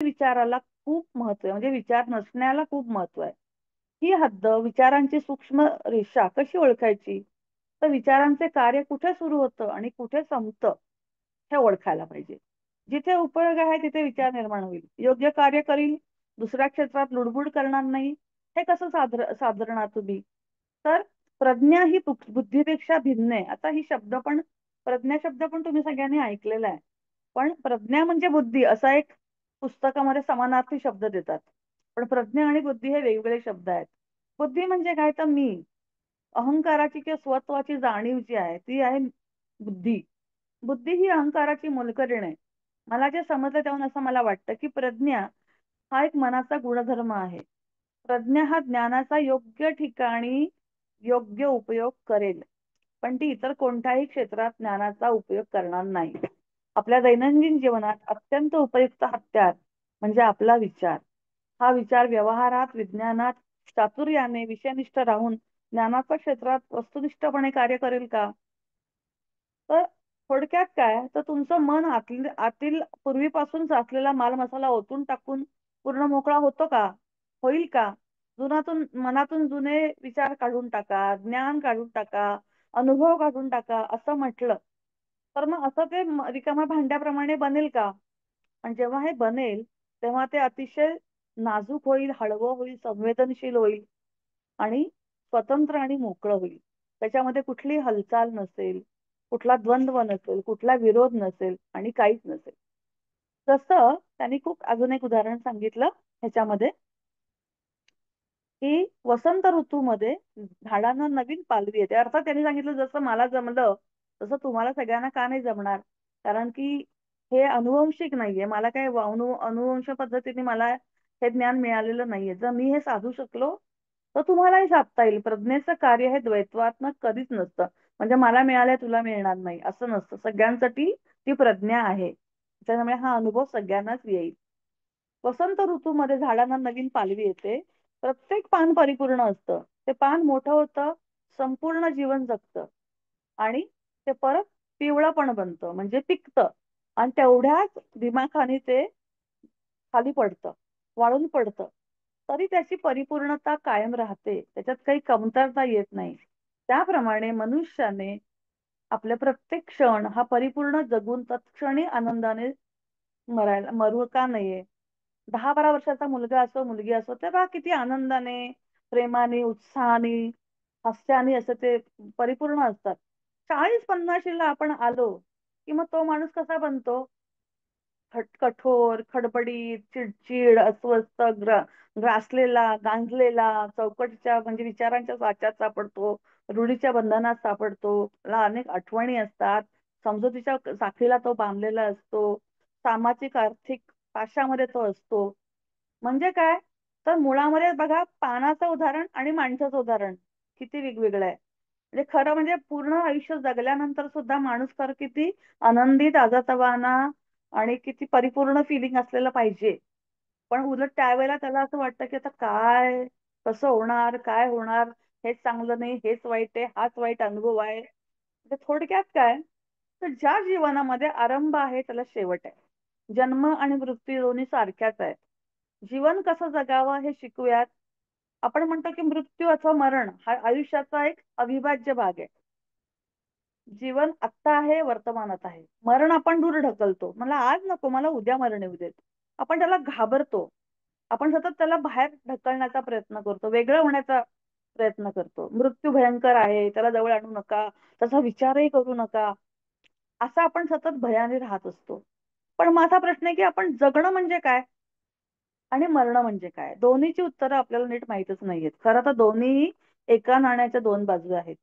विचाराला खूप महत्व आहे, म्हणजे विचार नसण्याला खूप महत्व आहे. ही हद्द, विचारांची सूक्ष्म रेषा कशी ओळखायची? तर विचारांचे कार्य कुठे सुरू होतं आणि कुठे संपतं हे ओळखायला पाहिजे. जिथे उपयोग आहे तिथे विचार निर्माण होईल. योग्य कार्य करील, दुसऱ्या क्षेत्रात लुडबुड करणार नाही. हे कसं साधरणार तुम्ही? तर प्रज्ञा ही बुद्धीपेक्षा भिन्न आहे. आता ही शब्द पण, प्रज्ञा शब्द पण तुम्ही सगळ्यांनी ऐकलेला आहे. पण प्रज्ञा म्हणजे बुद्धी असा एक पुस्तकामध्ये समानार्थी शब्द देतात. पण प्रज्ञा आणि बुद्धी हे वेगवेगळे शब्द आहेत. बुद्धी म्हणजे काय? तर मी, अहंकाराची किंवा स्वत्वाची जाणीव जी आहे ती आहे बुद्धी. बुद्धी ही अहंकाराची मोलकरीण आहे. मला जे समजलं त्याहून असं मला वाटतं की प्रज्ञा हा एक मनाचा गुणधर्म आहे. प्रज्ञा हा ज्ञानाचा योग्य ठिकाणी योग्य उपयोग करेल, पण ती इतर कोणत्याही क्षेत्रात ज्ञानाचा उपयोग करणार नाही. आपल्या दैनंदिन जीवनात अत्यंत उपयुक्त हत्यार म्हणजे आपला विचार. हा विचार व्यवहारात, विज्ञानात चातुर्याने विषयनिष्ठ राहून ज्ञानाच्या क्षेत्रात वस्तुनिष्ठपणे कार्य करेल का? तर थोडक्यात काय, तर तुमचं मन आतील पूर्वीपासून साचलेला माल मसाला ओतून टाकून पूर्ण मोकळा होतो का? होईल का? मनातून जुने विचार काढून टाका, ज्ञान काढून टाका, अनुभव काढून टाका असं म्हटलं, तर मग असं ते रिकाम्या भांड्याप्रमाणे बनेल का? आणि जेव्हा हे बनेल तेव्हा ते अतिशय नाजूक होईल, हळवं होईल, संवेदनशील होईल आणि स्वतंत्र आणि मोकळं होईल. त्याच्यामध्ये कुठली हालचाल नसेल, कुठला द्वंद्व नसेल, कुठला विरोध नसेल आणि काहीच नसेल. तसं त्यांनी खूप अजून एक उदाहरण सांगितलं ह्याच्यामध्ये, की वसंत ऋतूमध्ये झाडांना नवीन पालवी येते. अर्थात त्यांनी सांगितलं जसं मला जमलं तसं तुम्हाला सगळ्यांना का नाही जमणार? कारण की हे अनुवंशिक नाहीये. मला काय अनुवंश पद्धतीने मला हे ज्ञान मिळालेलं नाहीये. जर मी हे साधू शकलो तर तुम्हालाही साधता येईल. प्रज्ञेचं कार्य हे द्वैत्वात्मक कधीच नसतं. म्हणजे मला मिळालंय तुला मिळणार नाही असं नसतं. सगळ्यांसाठी ती प्रज्ञा आहे. त्याच्यामुळे हा अनुभव सगळ्यांनाच येईल. वसंत ऋतूमध्ये झाडांना नवीन पालवी येते. प्रत्येक पान परिपूर्ण असतं. ते पान मोठं होतं, संपूर्ण जीवन जगतं आणि ते परत पिवळं पण बनतं म्हणजे पिकतं आणि तेवढ्याच दिमाखाने ते खाली पडतं, वाळून पडतं. तरी त्याची परिपूर्णता कायम राहते. त्याच्यात काही कमतरता येत नाही. त्याप्रमाणे मनुष्याने आपले प्रत्येक क्षण हा परिपूर्ण जगून तत्क्षणी आनंदाने मरू का नये? 10-12 वर्षाचा मुलगा असो, मुलगी असो, तेव्हा किती आनंदाने, प्रेमाने, उत्साहाने, हास्याने असं ते परिपूर्ण असतात. 40-50 ला आपण आलो, की मग तो माणूस कसा बनतो? कठोर, खडबडीत, चिडचिड, अस्वस्थ, ग्रासलेला, गांजलेला, चौकटीच्या म्हणजे विचारांच्या साच्यात सापडतो, रूढीच्या बंधनात सापडतो. त्याला अनेक आठवणी असतात. समजुतीच्या साखळीला तो बांधलेला असतो. सामाजिक, आर्थिक पाशामध्ये तो असतो. म्हणजे काय? तर मुळामध्ये बघा पानाचं उदाहरण आणि माणसाचं उदाहरण किती वेगवेगळं आहे. म्हणजे खरं म्हणजे पूर्ण आयुष्य जगल्यानंतर सुद्धा माणूस खरं किती आनंदित, आजातवाना आणि किती परिपूर्ण फिलिंग असलेलं पाहिजे. पण उलट त्यावेळेला त्याला असं वाटतं, की आता काय, कसं होणार, काय होणार, हेच चांगलं नाही, हेच वाईट आहे, हाच वाईट अनुभव आहे. म्हणजे थोडक्यात काय, तर ज्या जीवनामध्ये आरंभ आहे त्याला शेवट आहे. जन्म आणि मृत्यू दोन्ही सारख्याच आहेत. जीवन कसं जगावं हे शिकूयात. आपण म्हणतो की मृत्यू अथवा मरण हा आयुष्याचा एक अविभाज्य भाग आहे. जीवन आत्ता आहे, वर्तमानात आहे. मरण आपण दूर ढकलतो. मला आज नको, मला उद्या मरण येऊ देत. आपण त्याला घाबरतो. आपण सतत त्याला बाहेर ढकलण्याचा प्रयत्न करतो, वेगळं होण्याचा प्रयत्न करतो. मृत्यू भयंकर आहे, त्याला जवळ आणू नका, त्याचा विचारही करू नका, असं आपण सतत भयाने राहत असतो. पण माझा प्रश्न आहे की आपण जगणं म्हणजे काय आणि मरणं म्हणजे काय? दोन्हीची उत्तरं आपल्याला नीट माहीतच नाहीयेत. खरं तर दोन्हीही एका नाण्याच्या दोन बाजू आहेत.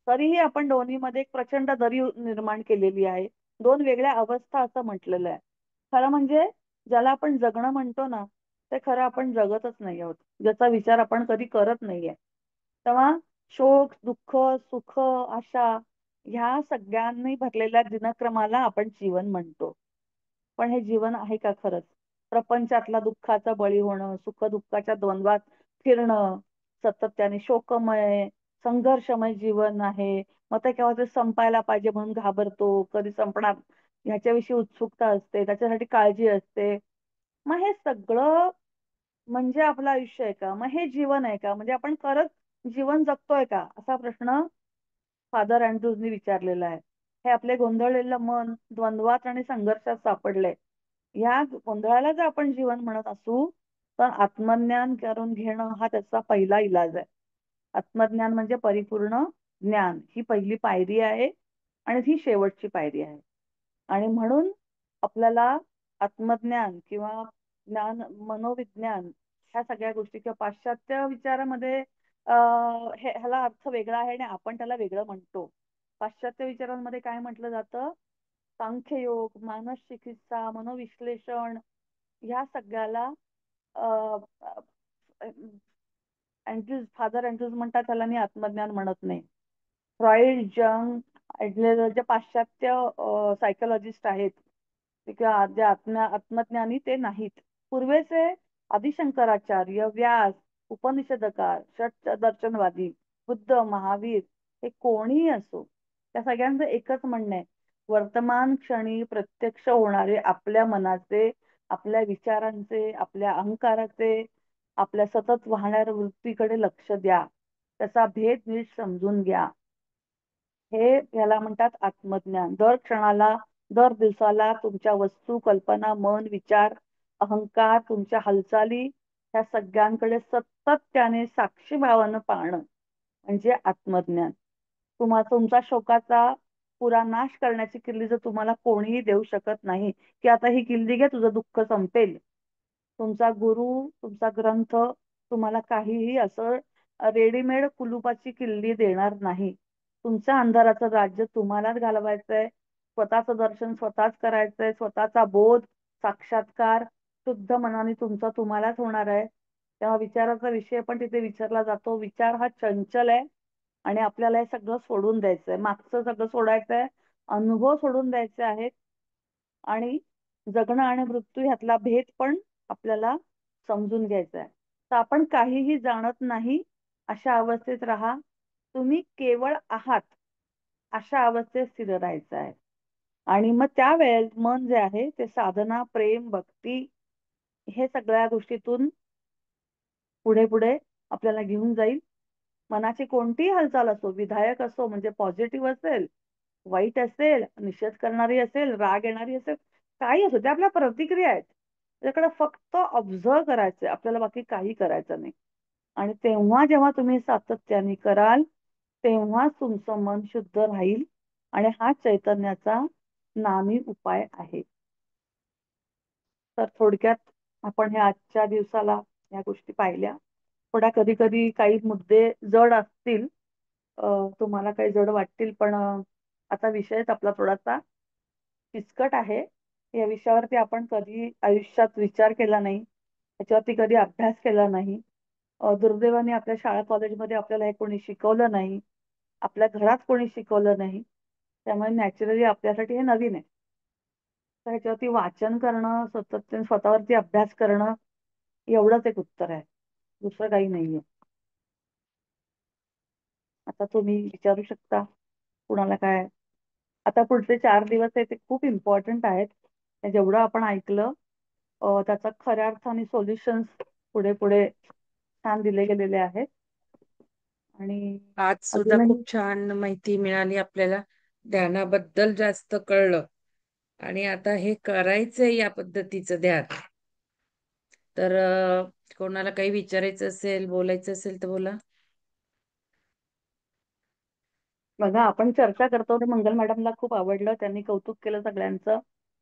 तरीही आपण दोन्हीमध्ये एक प्रचंड दरी निर्माण केलेली आहे. दोन वेगळ्या अवस्था असं म्हटलेलं आहे. खरं म्हणजे ज्याला आपण जगणं म्हणतो ना, ते खरं आपण जगतच नाही आहोत. ज्याचा विचार आपण कधी करत नाहीये. तेव्हा शोक, दुःख, सुख, आशा ह्या सगळ्यांनी भरलेल्या दिनक्रमाला आपण जीवन म्हणतो. पण हे जीवन आहे का खरंच? प्रपंचातला दुःखाचा बळी होणं, सुख-दुःखाच्या द्वंद्वात फिरणं, सातत्याने शोकमय, संघर्षमय जीवन आहे. मग ते केव्हा ते संपायला पाहिजे म्हणून घाबरतो. कधी संपणार ह्याच्याविषयी उत्सुकता असते, त्याच्यासाठी काळजी असते. मग हे सगळं म्हणजे आपलं आयुष्य आहे का? मग हे जीवन आहे का? म्हणजे आपण खरंच जीवन जगतोय का? असा प्रश्न फादर अँड्रूजनी विचारलेला आहे. हे आपले गोंधळलेलं मन द्वंद्वात आणि संघर्षात सापडलंय. ह्या गोंधळाला जर आपण जीवन म्हणत असू, तर आत्मज्ञान करून घेणं हा त्याचा पहिला इलाज आहे. आत्मज्ञान म्हणजे परिपूर्ण ज्ञान, ही पहिली पायरी आहे आणि ही शेवटची पायरी आहे. आणि म्हणून आपल्याला आत्मज्ञान किंवा ज्ञान मनोविज्ञान ह्या सगळ्या गोष्टी किंवा पाश्चात्य विचारामध्ये ह्याला अर्थ वेगळा आहे आणि आपण त्याला वेगळं म्हणतो. पाश्चात्य विचारांमध्ये काय म्हटलं जातं? सांख्ययोग, मानस चिकित्सा, मनोविश्लेषण ह्या सगळ्याला अँड्रूज फादर अँड्रूज म्हणतात त्याला मी आत्मज्ञान म्हणत नाही. फ्रॉइड, जंग, ॲडलर जे पाश्चात्य सायकोलॉजिस्ट आहेत ते किंवा जे आत्मज्ञानी ते नाहीत. पूर्वेचे आदिशंकराचार्य, व्यास, उपनिषदकार, षट दर्शनवादी, बुद्ध, महावीर हे कोणीही असो, त्या सगळ्यांचं एकच म्हणणं आहे, वर्तमान क्षणी प्रत्यक्ष होणारे आपल्या मनाचे, आपल्या विचारांचे, आपल्या अहंकाराचे, आपल्या सतत वाहणाऱ्या वृत्तीकडे लक्ष द्या. त्याचा भेद नीट समजून घ्या. हे याला म्हणतात आत्मज्ञान. दर क्षणाला, दर दिवसाला तुमच्या वस्तू, कल्पना, मन, विचार, अहंकार, तुमच्या हालचाली ह्या सगळ्यांकडे सातत्याने साक्षी भावानं पाहणं म्हणजे आत्मज्ञान. तुमचा शोकाचा पुरा नाश करण्याची किल्ली जर तुम्हाला कोणीही देऊ शकत नाही, की आता ही किल्ली घे तुझं दुःख संपेल. तुमचा गुरु, तुमचा ग्रंथ तुम्हाला काहीही असं रेडीमेड कुलुपाची किल्ली देणार नाही. तुमच्या अंधाराचं राज्य तुम्हालाच घालवायचंय. स्वतःचं दर्शन स्वतःच करायचंय. स्वतःचा बोध, साक्षात्कार शुद्ध मनाने तुमचा तुम्हालाच होणार आहे. तेव्हा विचाराचा विषय पण तिथे विचारला जातो. विचार हा चंचल आहे आणि आपल्याला हे सगळं सोडून द्यायचंय. मागचं सगळं सोडायचंय, अनुभव सोडून द्यायचे आहेत आणि जगणं आणि मृत्यू ह्यातला भेद पण आपल्याला समजून घ्यायचा आहे. तर आपण काहीही जाणत नाही अशा अवस्थेत राहा. तुम्ही केवळ आहात अशा अवस्थेत स्थिर राहायचं आहे. आणि मग त्यावेळेस मन जे आहे ते साधना, प्रेम, भक्ती हे सगळ्या गोष्टीतून पुढे पुढे आपल्याला घेऊन जाईल. मनाची कोणतीही हालचाल असो, विधायक असो म्हणजे पॉझिटिव्ह असेल, वाईट असेल, निषेध करणारी असेल, राग येणारी असेल, काही असो, त्या आपल्या प्रतिक्रिया आहेत. त्याच्याकडे फक्त ऑब्झर्व करायचंय आपल्याला, बाकी काही करायचं नाही. आणि तेव्हा जेव्हा तुम्ही सातत्याने कराल, तेव्हाच तुमचं मन शुद्ध राहील आणि हा चैतन्याचा नामी उपाय आहे. तर थोडक्यात आपण ह्या आजच्या दिवसाला या गोष्टी पाहिल्या. थोड्या कधी कधी काही मुद्दे जड असतील, तुम्हाला काही जड वाटतील, पण आता विषयच आपला थोडासा किचकट आहे. या विषयावरती आपण कधी आयुष्यात विचार केला नाही, त्याच्यावरती कधी अभ्यास केला नाही. दुर्दैवाने आपल्या शाळा कॉलेजमध्ये आपल्याला हे कोणी शिकवलं नाही, आपल्या घरात कोणी शिकवलं नाही. त्यामुळे नॅचरली आपल्यासाठी हे नवीन आहे. तर ह्याच्यावरती वाचन करणं, सतत स्वतःवरती अभ्यास करणं एवढंच एक उत्तर आहे, दुसरं काही नाहीये. आता तुम्ही विचारू शकता कुणाला काय. आता पुढचे 4 दिवस आहेत ते खूप इम्पॉर्टंट आहेत. जेवढं आपण ऐकलं त्याचा खऱ्या अर्थाने सोल्युशन्स पुढे पुढे छान दिले गेलेले आहेत. आणि आज सुद्धा अजूनही खूप छान माहिती मिळाली आपल्याला. ध्यानाबद्दल जास्त कळलं आणि आता हे करायचंय या पद्धतीचं ध्यान. तर कोणाला काही विचारायचं असेल, बोलायचं असेल तर बोला. बघा, आपण चर्चा करतो ते मंगल मॅडमला खूप आवडलं, त्यांनी कौतुक केलं सगळ्यांचं.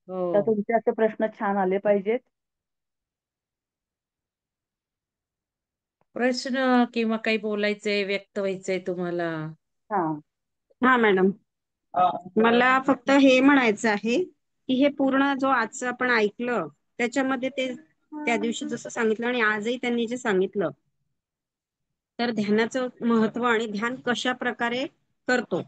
तर हो, तुमचे असे प्रश्न छान आले पाहिजेत. प्रश्न किंवा काही बोलायचंय, व्यक्त व्हायचंय तुम्हाला? हा, हा मॅडम, मला फक्त हे म्हणायचं आहे की हे पूर्ण जो आजचं आपण ऐकलं त्याच्यामध्ये ते त्या दिवशी जसं सांगितलं आणि आजही त्यांनी जे सांगितलं, तर ध्यानाचं महत्व आणि ध्यान कशा प्रकारे करतो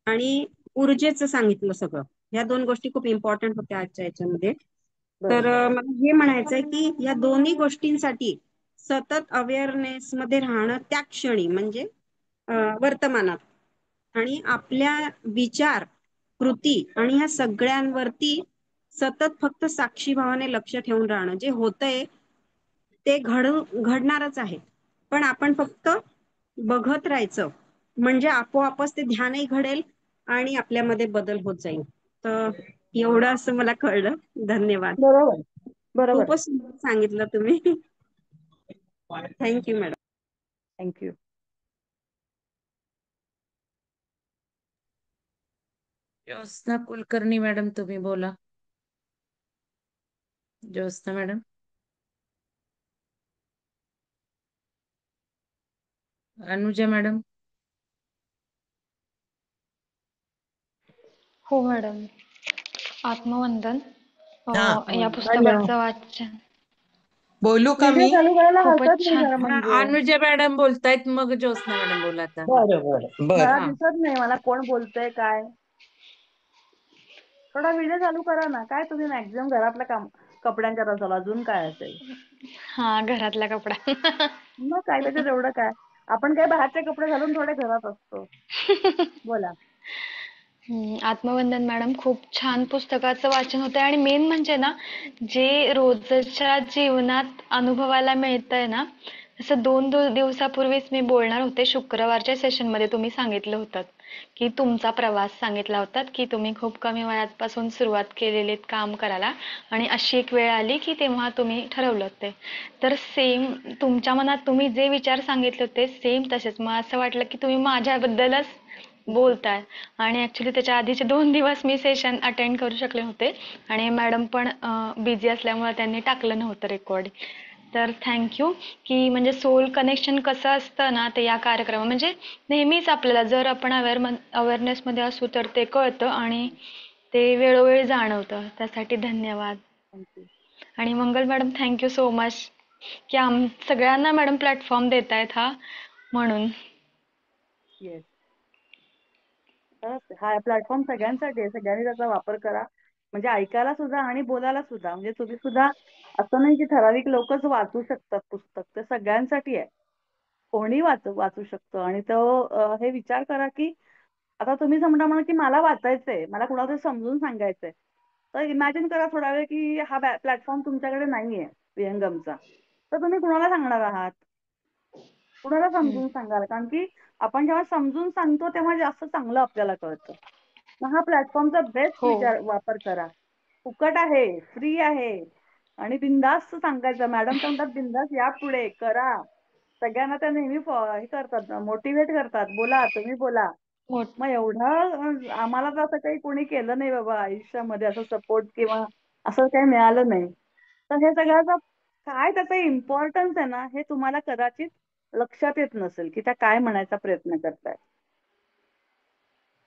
आणि ऊर्जेचं सांगितलं सगळं. या दोन गोष्टी खूप इम्पॉर्टंट होत्या आजच्या याच्यामध्ये. तर बरोबर. मला हे म्हणायचंय की या दोन्ही गोष्टींसाठी सतत अवेअरनेस मध्ये राहणं त्या क्षणी म्हणजे वर्तमानात, आणि आपल्या विचार, कृती आणि ह्या सगळ्यांवरती सतत फक्त साक्षी भावाने लक्ष ठेवून राहणं. जे होतंय ते घडणारच आहे, पण आपण फक्त बघत राहायचं, म्हणजे आपोआपच ते ध्यानही घडेल आणि आपल्यामध्ये बदल होत जाईल. तर एवढं असं मला कळलं. धन्यवाद. बरोबर बरोबर आहे. खूपच सुंदर सांगितलं तुम्ही. Thank you madam. Thank you. Jyotsna Kulkarni madam, तुम्ही बोला. ज्योत्स्ना मॅडम. अनुजा मॅडम. हो मॅडम. आत्मवंदन. हा या हॅलो, पुस्तकाचं वाचन बोलू का व्हिडिओ मी? चालू करायला खूपच हरकत नाही छान. जरा हा, म्हणजे. अनुजा मॅडम बोलतायत, मग ज्योत्स्ना मॅडम बोला आता. बरं बरं मला बरं. हा. दिसत नाही मला कोण बोलतंय काय. थोडा व्हिडिओ चालू करा ना. काय तुम्ही मॅक्झिमम घरातलं काम कपड्यांच्या असाल, अजून काय असेल. हा, घरातला कपडा. मग काय त्याच्यात एवढं काय. आपण काय बाहेरचे कपडे घालून थोडे घरात असतो. बोला. आत्मवंदन मॅडम, खूप छान पुस्तकाचं वाचन होतंय आणि मेन म्हणजे ना, जे रोजच्या जीवनात अनुभवायला मिळतंय ना, असं 2 दिवसापूर्वीच मी बोलणार होते. शुक्रवारच्या सेशनमध्ये तुम्ही सांगितलं होतं की तुमचा प्रवास सांगितला होता की तुम्ही खूप कमी वयापासून सुरुवात केलेली काम करायला आणि अशी एक वेळ आली की तेव्हा तुम्ही ठरवलं ते. तर सेम तुमच्या मनात तुम्ही जे विचार सांगितले होते सेम तसेच. मग असं वाटलं की तुम्ही माझ्याबद्दलच बोलताय. आणि ॲक्च्युली त्याच्या आधीचे 2 दिवस मी सेशन अटेंड करू शकले होते आणि मॅडम पण बिझी असल्यामुळे त्यांनी टाकलं नव्हतं रेकॉर्ड. तर थँक्यू. की म्हणजे सोल कनेक्शन कसं असतं ना, ते या कार्यक्रमात म्हणजे नेहमीच आपल्याला जर आपण अवेअरनेसमध्ये असू तर ते कळतं आणि ते वेळोवेळी जाणवतं. त्यासाठी धन्यवाद. थँक्यू. आणि मंगल मॅडम, थँक्यू सो मच की सगळ्यांना मॅडम प्लॅटफॉर्म देत आहेत हा म्हणून. येस. खरंच हा प्लॅटफॉर्म सगळ्यांसाठी आहे. सगळ्यांनी त्याचा वापर करा. म्हणजे ऐकायला सुद्धा आणि बोलायला सुद्धा. म्हणजे तुम्ही सुद्धा असं नाही की ठराविक लोकच वाचू शकतात पुस्तक. ते सगळ्यांसाठी आहे. कोणी वाचू शकतं. आणि तो हे विचार करा की आता तुम्ही समजा म्हणा की मला वाचायचंय, मला कुणाला तरी समजून सांगायचंय. तर इमॅजिन करा थोडा वेळ की हा प्लॅटफॉर्म तुमच्याकडे नाहीये विहंगमचा. तर तुम्ही कुणाला सांगणार आहात? कुणाला हम्म. समजून सांगाल? कारण की आपण जेव्हा समजून सांगतो तेव्हा जास्त चांगलं आपल्याला कळतं. मग हा प्लॅटफॉर्मचा बेस्ट हो. वापर करा. फुकट आहे, फ्री आहे आणि बिनधास्त सांगायचं. मॅडम तर म्हणतात बिनधास्त या पुढे करा. सगळ्यांना त्या नेहमी हे करतात, मोटिवेट करतात. बोला, तुम्ही बोला. मोठ मग एवढं आम्हाला तर असं काही कोणी केलं नाही बाबा आयुष्यामध्ये, असं सपोर्ट किंवा असं काही मिळालं नाही. तर हे सगळ्याचं काय त्याचं इम्पॉर्टन्स आहे ना, हे तुम्हाला कदाचित लक्षात येत नसेल की त्या काय म्हणायचा प्रयत्न करतायत.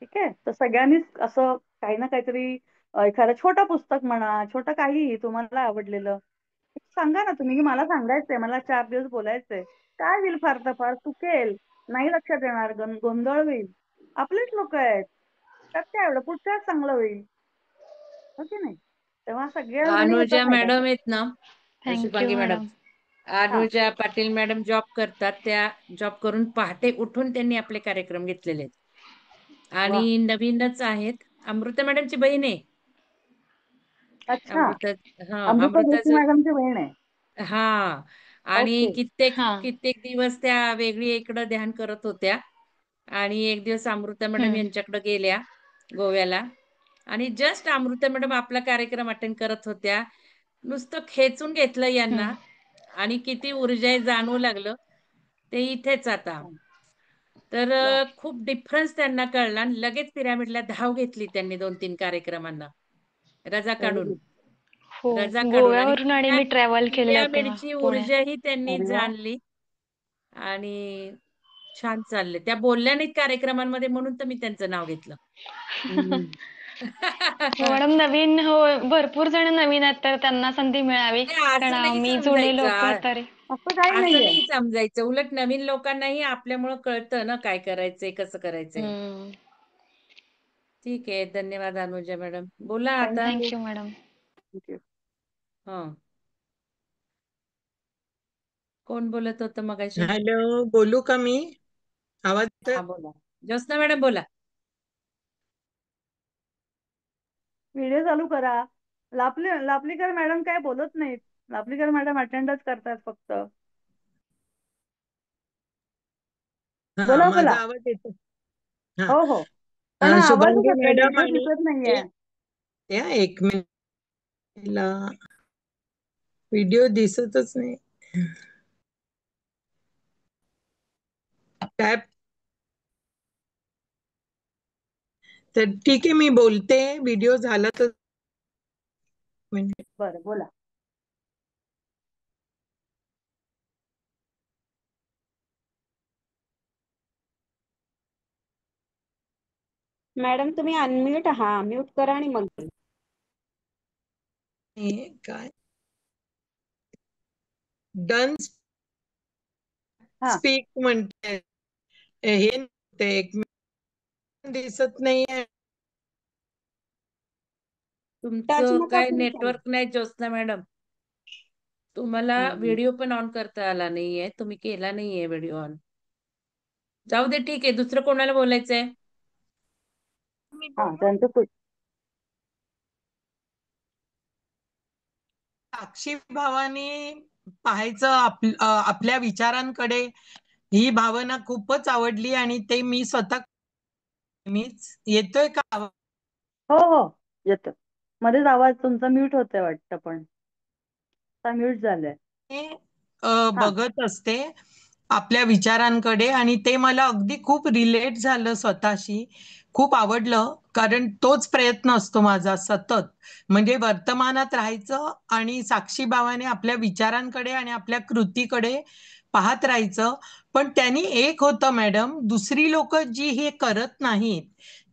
ठीक आहे. तर सगळ्यांनीच असं काही ना काहीतरी एखादं छोटं पुस्तक म्हणा, छोटं काहीही तुम्हाला आवडलेलं सांगा ना तुम्ही की मला सांगायचंय, मला 4 दिवस बोलायचंय. काय होईल फार तर फार, चुकेल, नाही लक्षात येणार, गोंधळ होईल. आपलेच लोक आहेत. त्यात काय एवढं, पुढच्या वेळेस चांगलं होईल. हो की नाही. तेव्हा सगळ्यांनी ह्याचा अनुजा फायदा मॅडम घ्या. आहेत ना, थँक्यू शुभांगी मॅडम. मॅडम. हा. अनुजा पाटील मॅडम जॉब करतात. त्या जॉब करून पहाटे उठून त्यांनी आपले कार्यक्रम घेतलेले आहेत. वा. आणि नवीनच आहेत. अमृता मॅडमची बहीण आहे. अच्छा. अमृता. हा, अमृता अमृता जोशी मॅडमची बहीण आहे. हा. आणि ओके. कित्येक हा. कित्येक दिवस त्या वेगळी इकडं ध्यान करत होत्या. आणि एक दिवस अमृता मॅडम हम्म. यांच्याकडे गेल्या गोव्याला. आणि जस्ट अमृता मॅडम आपला कार्यक्रम अटेंड करत होत्या. नुसतं खेचून घेतलं यांना हम्म. आणि किती ऊर्जा आहे जाणवू लागलं. ते इथेच आता. तर वा. खूप डिफरन्स त्यांना कळला आणि लगेच पिरामिडला धाव घेतली त्यांनी 2-3 कार्यक्रमांना रजा व्हेरी काढून. गुड. हो, रजा काढून आणि गोव्यावरून आणि त्या मी ट्रॅव्हल केलं तेव्हा पिरामिडची पुण्यात. ऊर्जाही त्यांनी अरे वा. जाणली. आणि छान चालले. त्या बोलल्या नाहीत कार्यक्रमांमध्ये म्हणून तर मी त्यांचं नाव घेतलं. हम्म. हो मॅडम, नवीन हो, भरपूर जण नवीन आहेत तर त्यांना संधी मिळावी. नाही, कारण असं नाही आम्ही जुने समजायचं. लोक तर असं काही असं नाहीये. नाही समजायचं. उलट नवीन लोकांनाही आपल्यामुळं कळतं ना काय करायचंय, कसं करायचंय. हम्म. ठीक आहे. धन्यवाद अनुजा मॅडम. बोला आता. थँक्यू. Thank you madam. थँक्यू. हं. कोण बोलत होतं मगाशी? हॅलो, बोलू का मी? आवाज हा, बोला. ज्योत्स्ना मॅडम बोला. व्हिडिओ चालू करा. लापलीकर मॅडम काय बोलत नाहीत. लापलीकर मॅडम अटेंडच करतात फक्त. हा, बोला बोला. माझा आवाज येतो. हा. हो हो, पण आवाजच शुभांगी येतोय, मॅडम व्हिडिओ आणि दिसत नाहीये. एक मिनिट, व्हिडिओ दिसतच नाही. टॅप तर ठीक आहे, मी बोलते. व्हिडिओ झाला तर मिनिट. बरं बोला. मॅडम तुम्ही अनम्यूट म्यूट करा आणि मग बोला. काय डन हा, स्पीक म्हणते, हे ते एक मिनिट दिसत नाहीये. टच तुमचं नका काय करू त्याला. नेटवर्क नाही ज्योत्स्ना मॅडम. तुम्हाला हम्म. व्हिडिओ पण ऑन करता आला नाहीये, तुम्ही केला नाहीये व्हिडिओ ऑन. जाऊ दे, ठीक आहे. दुसरं कोणाला बोलायचंय? हा त्यांचं साक्षी भावाने पाहायचं आपल्या विचारांकडे. ही भावना खूपच आवडली आणि ते मी स्वतः मीच. येतोय का आवाज? हो हो येतं. मध्येच आवाज तुमचा म्यूट होतोय वाटतं, पण म्यूट झालाय. हा बघत असते आपल्या विचारांकडे आणि ते मला अगदी खूप रिलेट झालं स्वतःशी. खूप आवडलं, कारण तोच प्रयत्न असतो माझा सतत. म्हणजे वर्तमानात राहायचं आणि साक्षी भावाने आपल्या विचारांकडे आणि आपल्या कृतीकडे पाहत राहायचं. पण त्यांनी एक होतं मॅडम, दुसरी लोक जी हे करत नाहीत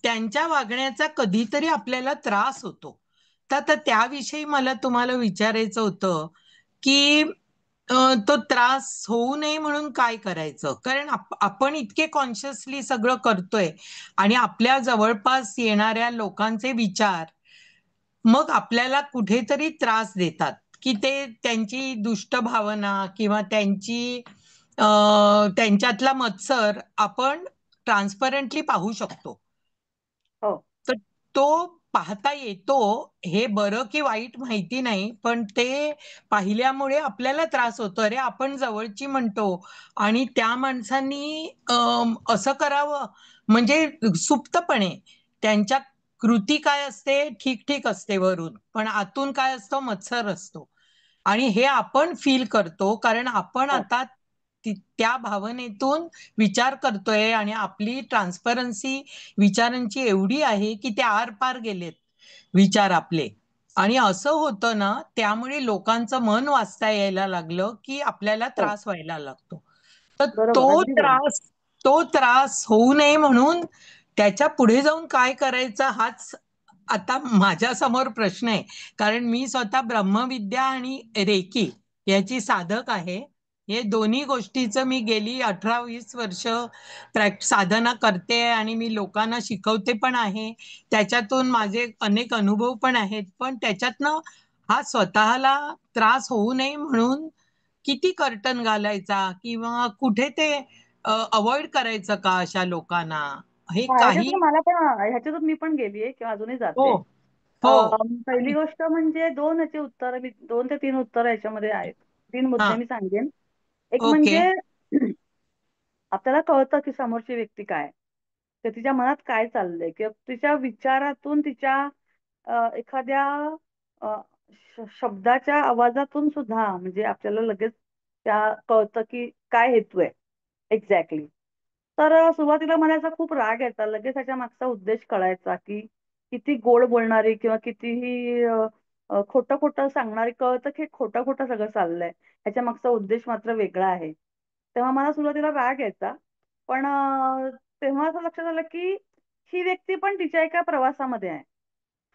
त्यांच्या वागण्याचा कधीतरी आपल्याला त्रास होतो. तर त्याविषयी मला तुम्हाला विचारायचं होतं की तो त्रास होऊ नये म्हणून काय करायचं. कारण आपण इतके कॉन्शियसली सगळं करतोय आणि आपल्या जवळपास येणाऱ्या लोकांचे विचार मग आपल्याला कुठेतरी त्रास देतात, की ते त्यांची दुष्ट भावना किंवा त्यांच्यातला मत्सर आपण ट्रान्सपरंटली पाहू शकतो. हो तर तो पाहता येतो. हे बरं की वाईट माहिती नाही, पण ते पाहिल्यामुळे आपल्याला त्रास होतो. अरे आपण जवळची म्हणतो आणि त्या माणसांनी असं करावं, म्हणजे सुप्तपणे त्यांच्या कृती काय असते, ठीक ठीक असते वरून, पण आतून काय असतो, मत्सर असतो. आणि हे आपण फील करतो, कारण आपण हो आता त्या भावनेतून विचार करतोय आणि आपली ट्रान्सपरन्सी विचारांची एवढी आहे की ते आरपार गेलेत विचार आपले. आणि असं होतं ना, त्यामुळे लोकांचं मन वाचता यायला लागलं की आपल्याला हो, त्रास व्हायला लागतो. तर बरोबर, तो अगदी बरोबर. त्रास तो त्रास होऊ नये म्हणून त्याच्या पुढे जाऊन काय करायचं, हाच आता माझ्या समोर प्रश्न आहे. कारण मी स्वतः ब्रह्मविद्या आणि रेकी याची साधक आहे. हे दोन्ही गोष्टीचं मी गेली 18-20 वर्ष साधना करते आणि मी लोकांना शिकवते पण आहे. त्याच्यातून माझे अनेक अनुभव पण आहेत. पण त्याच्यातनं हा स्वतःला त्रास होऊ नये म्हणून किती कर्टन घालायचा किंवा कुठे ते अवॉइड करायचं का अशा लोकांना, हे हा, काही. ह्याच्यातून मला पण ह्याच्यातून मी पण गेलीये किंवा अजूनही हो जाते. हो. पहिली गोष्ट म्हणजे दोन ह्याची उत्तर मी 2 ते 3 उत्तर ह्याच्यामध्ये आहेत. 3 हा. मुद्दे मी सांगेन. एक ओके. म्हणजे आपल्याला कळतं की समोरची व्यक्ती काय, तर तिच्या मनात काय चाललंय, किंवा तिच्या विचारातून, तिच्या एखाद्या अ, शब्दाच्या आवाजातून सुद्धा म्हणजे आपल्याला लगेच त्या कळतं की काय हेतू आहे एक्झॅक्टली. तर सुरुवातीला म्हणायचा खूप राग यायचा, लगेच त्याच्या मागचा उद्देश कळायचा की किती गोड बोलणारी किंवा कितीही खोटं खोटं सांगणारी, कळतं की खोटं खोटं सगळं चाललंय, ह्याच्या मागचा उद्देश मात्र वेगळा आहे. तेव्हा मला सुरुवातीला राग यायचा. पण तेव्हा असं लक्षात आलं की ही व्यक्ती पण तिच्या एका प्रवासामध्ये आहे.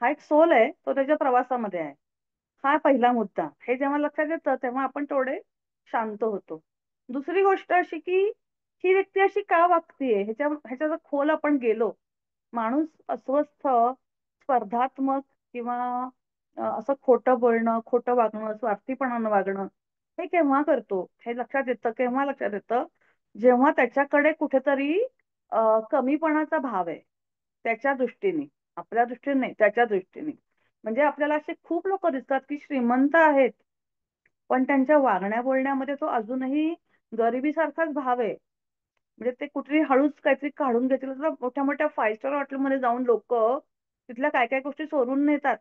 हा एक सोल आहे, तो त्याच्या प्रवासामध्ये आहे. हा पहिला मुद्दा. हे जेव्हा लक्षात येतं तेव्हा आपण थोडे शांत होतो. दुसरी गोष्ट अशी की ही व्यक्ती अशी का वागतीये, ह्याच्या जर खोल आपण गेलो, माणूस अस्वस्थ, स्पर्धात्मक किंवा असं खोटं बोलणं, खोटं वागणं, स्वार्थीपणानं वागणं, हे केव्हा करतो हे लक्षात येतं. केव्हा लक्षात येतं, जेव्हा त्याच्याकडे कुठेतरी कमीपणाचा भाव आहे, त्याच्या दृष्टीने, आपल्या दृष्टीने नाही, त्याच्या दृष्टीने. म्हणजे आपल्याला असे खूप लोक दिसतात की श्रीमंत आहेत, पण त्यांच्या वागण्या बोलण्यामध्ये तो अजूनही गरिबीसारखाच भाव आहे. म्हणजे ते कुठेही हळूच काहीतरी काढून घेतील, तर मोठ्या मोठ्या 5 स्टार हॉटेलमध्ये जाऊन लोक तिथल्या काय काय गोष्टी चोरून नेतात.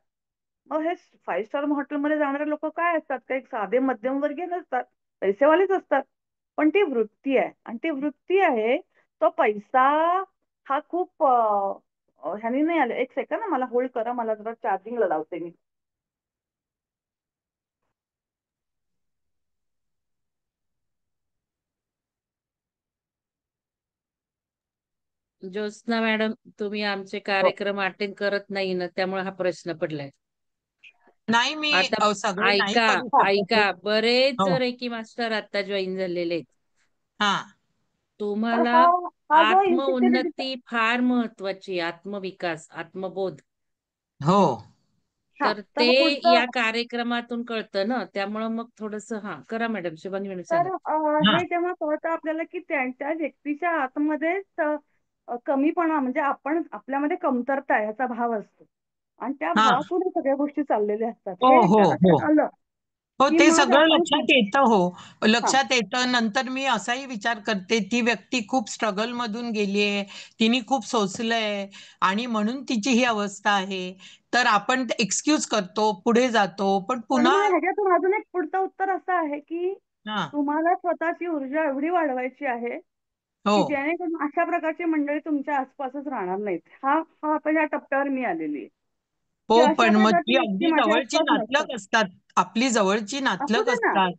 मग हे 5 स्टार हॉटेलमध्ये जाणारे लोक काय असतात, काही साधे मध्यमवर्गीय नसतात, पैसेवालेच असतात. पण ती वृत्ती आहे, आणि ती वृत्ती आहे, तो पैसा हा खूप ह्यानी नाही आले. एक सेकंद ना, मला होल्ड करा, मला जरा चार्जिंगला लावते मी. ज्योत्स्ना मॅडम, तुम्ही आमचे हो. कार्यक्रम अटेंड करत नाही ना, त्यामुळे हा प्रश्न पडलाय. नाही, मी आता सगळे नाही ऐका, करू हा शकत. ऐका, बरेच हो. रेकी मास्टर आता जॉईन झालेले आहेत. हा. पण तुम्हाला हा हा जो इन्सिक्युरिटीचा, आत्मउन्नती फार महत्वाची, आत्मविकास, आत्मबोध, हो. हा तर तर ते मग पुढचं, या कार्यक्रमातून कळतं ना, त्यामुळं मग थोडस हा करा मॅडम, शुभांगी मॅडम तर सांगा. हा. हे जेव्हा कळतं आपल्याला की त्या व्यक्तीच्या आतमध्येच कमीपणा, म्हणजे आपण आपल्यामध्ये कमतरता आहे ह्याचा भाव असतो, आणि त्या हा. भावातून हे सगळ्या गोष्टी चाललेल्या असतात. हो, हे हो, एकदा हो. लक्षात आलं हो, की ते मग सगळं आपण लक्षात येतं. हो, हा लक्षात येतं. नंतर मी असाही विचार करते, ती व्यक्ती खूप स्ट्रगल मधून गेलीये, तिने खूप सोसलंय, आणि म्हणून तिची ही अवस्था आहे. तर आपण एक्सक्यूज करतो, पुढे जातो, पण पण पुन्हा. मग ह्याच्यातून अजून एक पुढचं उत्तर असं आहे की हा. तुम्हाला स्वतःची ऊर्जा एवढी वाढवायची आहे हो, की जेणेकरून अशा प्रकारची मंडळी तुमच्या आसपासच राहणार नाहीत. हा हा आता या टप्प्यावर मी आलेली आहे की हो, अशा पण मग ती प्रकारची व्यक्ती अगदी माझ्या जवळची आसपास नसतात. नातलग असतात, आपली जवळची असू नातलग दे ना, असतात.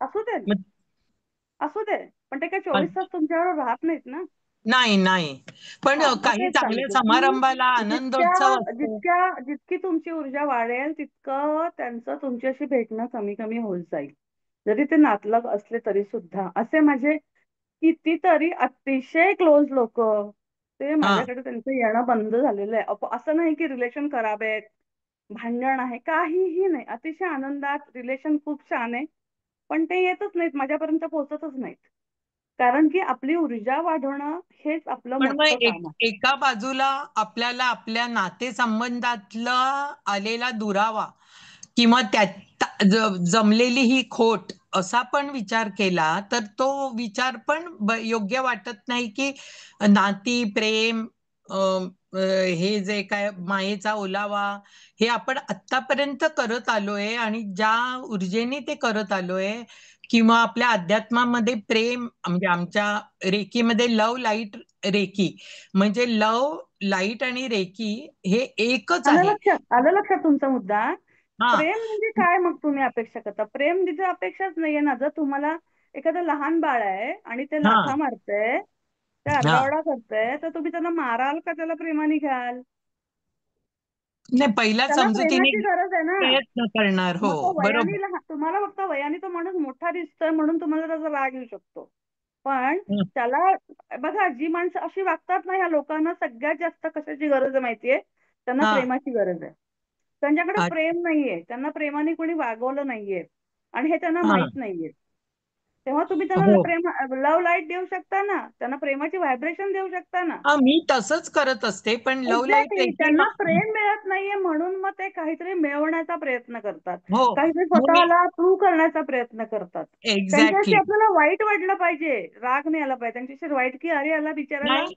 असू दे, मग असू दे, पण ते काय 24 तास तुमच्याबरोबर राहत नाहीत ना. नाही, नाही. पण हा मग काही तेच चांगल्या सांगते की समारंभाला आनंदोत्सव जितक्या असतो. जितक्या जितकी तुमची ऊर्जा वाढेल तितकं त्यांचं तुमच्याशी भेटणं कमी कमी होत जाईल, जरी ते नातलग असले तरी सुद्धा. असे माझे कितीतरी अतिशय क्लोज लोक, ते हा. माझ्याकडे त्यांचं येणं बंद झालेलं आहे. असं नाही की रिलेशन खराब आहेत, भांडण आहे, काहीही नाही, अतिशय आनंदात रिलेशन खूप छान आहे, पण ते येतच नाहीत, माझ्यापर्यंत पोहोचतच नाहीत. कारण की आपली ऊर्जा वाढवणं हेच आपलं पण मोठं मग काम आहे. एका बाजूला आपल्याला आपल्या नातेसंबंधातला आलेला दुरावा किंवा त्यात जमलेली ही खोट असा पण विचार केला, तर तो विचार पण योग्य वाटत नाही. की नाती, प्रेम, हे जे काय मायेचा ओलावा, हे आपण आत्तापर्यंत करत आलोय, आणि ज्या ऊर्जेने ते करत आलोय, किंवा आपल्या अध्यात्मामध्ये प्रेम, म्हणजे आमच्या रेकीमध्ये लव, लाईट, रेकी, म्हणजे लव, लाईट आणि रेकी हे एकच आहे. आलं लक्षात तुमचा मुद्दा. हा. प्रेम म्हणजे काय मग तुम्ही अपेक्षा करता? प्रेम तिथे अपेक्षाच नाहीये ना. जर तुम्हाला एखादं लहान बाळ आहे आणि ते हा. लाथा मारतंय, ते हा. आरडाओरडा करतंय, तर तुम्ही त्यांना माराल का त्याला प्रेमाने घ्याल? नाही, पहिल्या त्याला समजुतीने प्रेमाची गरज आहे ना. प्रयत्न करणार. हो, मग तो वयाने बरोबर. तुम्हाला फक्त वयाने तो माणूस मोठा दिसतोय म्हणून तुम्हाला त्याचा राग येऊ शकतो, पण हं. त्याला, बघा, जी माणसं अशी वागतात ना, ह्या लोकांना सगळ्यात जास्त कशाची गरज आहे माहितीये? त्यांना हा. प्रेमाची गरज आहे. त्यांच्याकडे अ- प्रेम नाहीये, त्यांना प्रेमाने कोणी वागवलं नाहीये, आणि हे त्यांना हा. माहित नाहीये. तेव्हा तुम्ही त्यांना हो. प्रेम, लव्ह लाईट देऊ शकता ना, त्यांना प्रेमाची व्हायब्रेशन देऊ शकता ना. हा, मी तसंच करत असते, पण लव लाईट एक्झॅक्टली, रेकी. त्यांना प्रेम मिळत नाहीये म्हणून मग ते काहीतरी मिळवण्याचा प्रयत्न करतात, हो, काहीतरी मग मी स्वतःला प्रूव्ह करण्याचा प्रयत्न करतात. त्यांच्याशी एक्झॅक्टली. आपल्याला वाईट वाटलं पाहिजे, राग नाही आला पाहिजे त्यांच्याशी, वाईट की अरे याला बिचाराला नाही,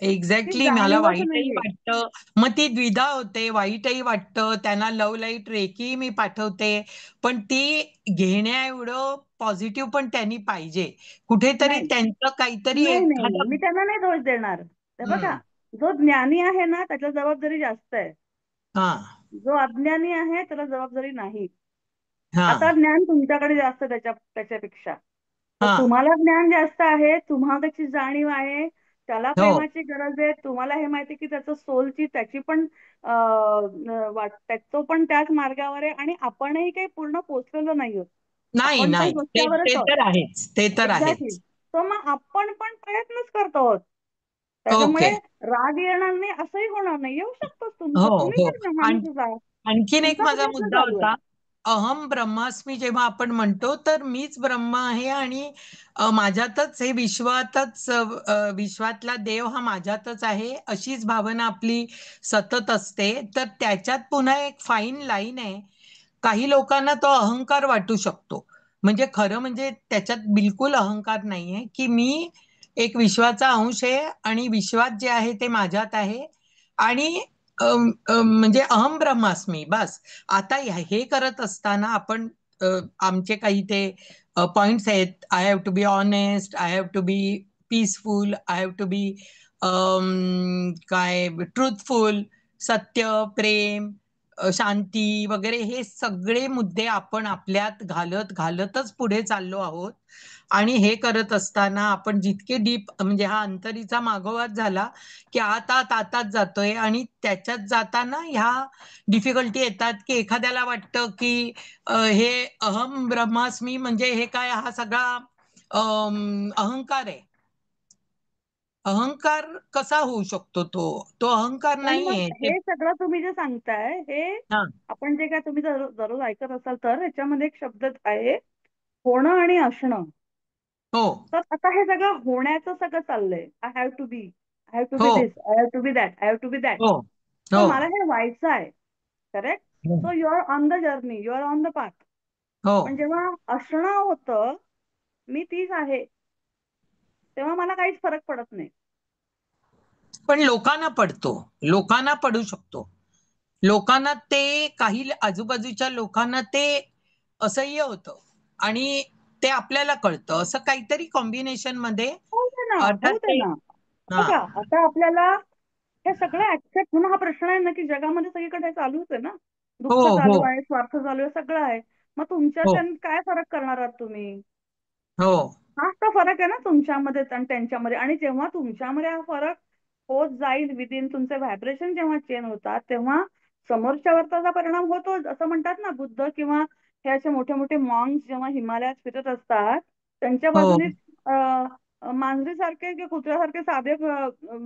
ती एक्झॅक्टली, मला जाणीवच वाईटही नाहीये. वाटतं. मग ती द्विधा होते, वाईटही वाटतं. त्यांना लव लाईट रेकी मी पाठवते, पण ती घेण्या एवढं पॉझिटिव्ह पण त्यांनी पाहिजे. कुठेतरी नाही त्यांचं काहीतरी नाही नाही नाही, एखादं. मी त्यांना नाही दोष देणार. हे बघा, हम्म. जो ज्ञानी आहे ना त्याच्या जबाबदारी जास्त आहे, हा. जो अज्ञानी आहे त्याला जबाबदारी नाही. हा. आता ज्ञान तुमच्याकडे जास्त त्याच्यापेक्षा, तर हा. तुम्हाला ज्ञान जास्त आहे, तुम्हाला त्याची जाणीव आहे, त्याला हो. प्रेमाची गरज आहे, तुम्हाला हे माहिती की त्याचं सोलची त्याची पण तो पण त्याच मार्गावर आहे, आणि आपणही काही पूर्ण पोचलेलो नाही आहोत, नाही, आपण पण नाही, ते रस्त्यावरच ते आहोत. तर आहेच, ते तर एक्झॅक्टली. आहेच. तर मग आपण पण प्रयत्नच करतो आहोत, ओके. त्याच्यामुळे राग येणार नाही असंही होणार नाही. येऊ शकतोच तुमचा, हो, तुम्ही हो. पण आण- माणूसच आहात, आणखीन एक तुमचा माझा प्रयत्न मुद्दा चालू आहे. होता. अहम ब्रह्मास्मी जेव्हा आपण म्हणतो तर मीच ब्रह्म आहे आणि माझ्यातच हे विश्वातला देव हा माझ्यातच आहे अशीच भावना आपली सतत असते. तर त्याच्यात पुन्हा एक फाईन लाईन आहे. काही लोकांना तो अहंकार वाटू शकतो. म्हणजे खरं म्हणजे त्याच्यात बिलकुल अहंकार नाहीये, की मी एक विश्वाचा अंश आहे आणि विश्वात जे आहे ते माझ्यात आहे आणि म्हणजे अहम ब्रह्मास्मी बस. आता हे करत असताना आपण आमचे काही ते पॉइंट्स आहेत. I have to be honest, I have to be peaceful, I have to be काय ट्रुथफुल, सत्य, प्रेम, शांती वगैरे हे सगळे मुद्दे आपण आपल्यात घालत घालतच पुढे चाललो आहोत. आणि हे करत असताना आपण जितके डीप म्हणजे हा अंतरीचा मागोवाच झाला की आतात जातोय आणि त्याच्यात जाताना ह्या डिफिकल्टी येतात की एखाद्याला वाटतं की हे अहम ब्रह्मास्मी म्हणजे हे काय हा सगळा अहंकार आहे. अहंकार कसा होऊ शकतो? तो अहंकार पण मग नाहीये ते. हे सगळं तुम्ही जे सांगताय हे हा. आपण जे काय तुम्ही दररोज ऐकत असाल तर ह्याच्यामध्ये एक शब्द आहे होणं आणि असणं. हो तर आता हे सगळं होण्याचं सगळं चाललंय. I have to be, I have to be हो this, I have to be that, I have to be that. हो तर हो मला हे व्हायचं आहे. Correct. So you are on the journey, you are on the path. हो. पण जेव्हा असणं होतं, मी तीच आहे, तेव्हा मला काहीच फरक पडत नाही. पण लोकांना पडतो, लोकांना पडू शकतो. लोकांना ते काही आजूबाजूच्या लोकांना ते असह्य होतं आणि ते आपल्याला कळतं असं काहीतरी कॉम्बिनेशन मध्ये. होऊ दे ना, अर्थात होऊ दे ते. ना. हा. बघा आता आपल्याला हे सगळं ऍक्सेप्ट होणं हा प्रश्न आहे ना, की जगामध्ये सगळीकडे हे चालूच आहे ना. हो दुःख हो चालू आहे, स्वार्थ चालू आहे, सगळं आहे. मग तुमच्यात हो आणि काय फरक करणार आहात तुम्ही? हो हाच तर फरक आहे ना तुमच्यामध्ये आणि त्यांच्यामध्ये. आणि जेव्हा तुमच्यामध्ये हा फरक होत जाईल विदिन तुमचे व्हायब्रेशन जेव्हा चेंज होतात तेव्हा समोरच्यावर त्याचा परिणाम होतो. असं म्हणतात ना बुद्ध किंवा हे असे मोठे मोठे मॉन्क्स जेव्हा हिमालयात फिरत असतात त्यांच्या हो बाजूने मांजरीसारखे किंवा कुत्र्यासारखे साधे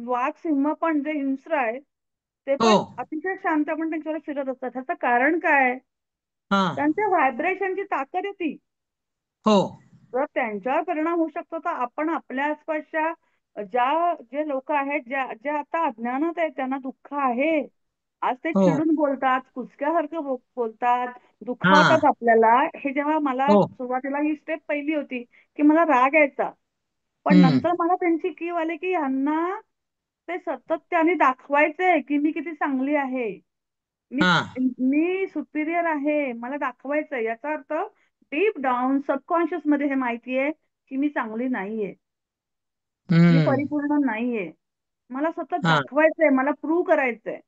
वाघ सिंह पण जे हिंस्र आहे ते हो. पण अतिशय शांतपणे त्यांच्यावर फिरत असतात. ह्याचं कारण काय? हा. त्यांच्या व्हायब्रेशनची ताकद आहे ती. हो जर त्यांच्यावर परिणाम होऊ शकतो तर आपण आपल्या आसपासच्या जे लोक आहेत जे आता अज्ञानात आहेत त्यांना दुःख आहे. आज ते हो. चिडून बोलतात, कुचक्यासारखं बोलतात, हा. दुखावतात आपल्याला. हे जेव्हा मला हो. सुरुवातीला ही स्टेप पहिली होती की मला राग यायचा. पण हम्म. नंतर मला त्यांची कीव आली की ह्यांना ते सतत त्यांनी दाखवायचंय की मी किती चांगली आहे, मी हा. मी सुपिरियर आहे, मला दाखवायचंय. याचा अर्थ डीप डाऊन सबकॉन्शियस मध्ये हे माहितीये की मी चांगली नाहीये, मी हम्म. परिपूर्ण नाहीये. मला सतत हा. दाखवायचंय, मला प्रूव्ह करायचंय.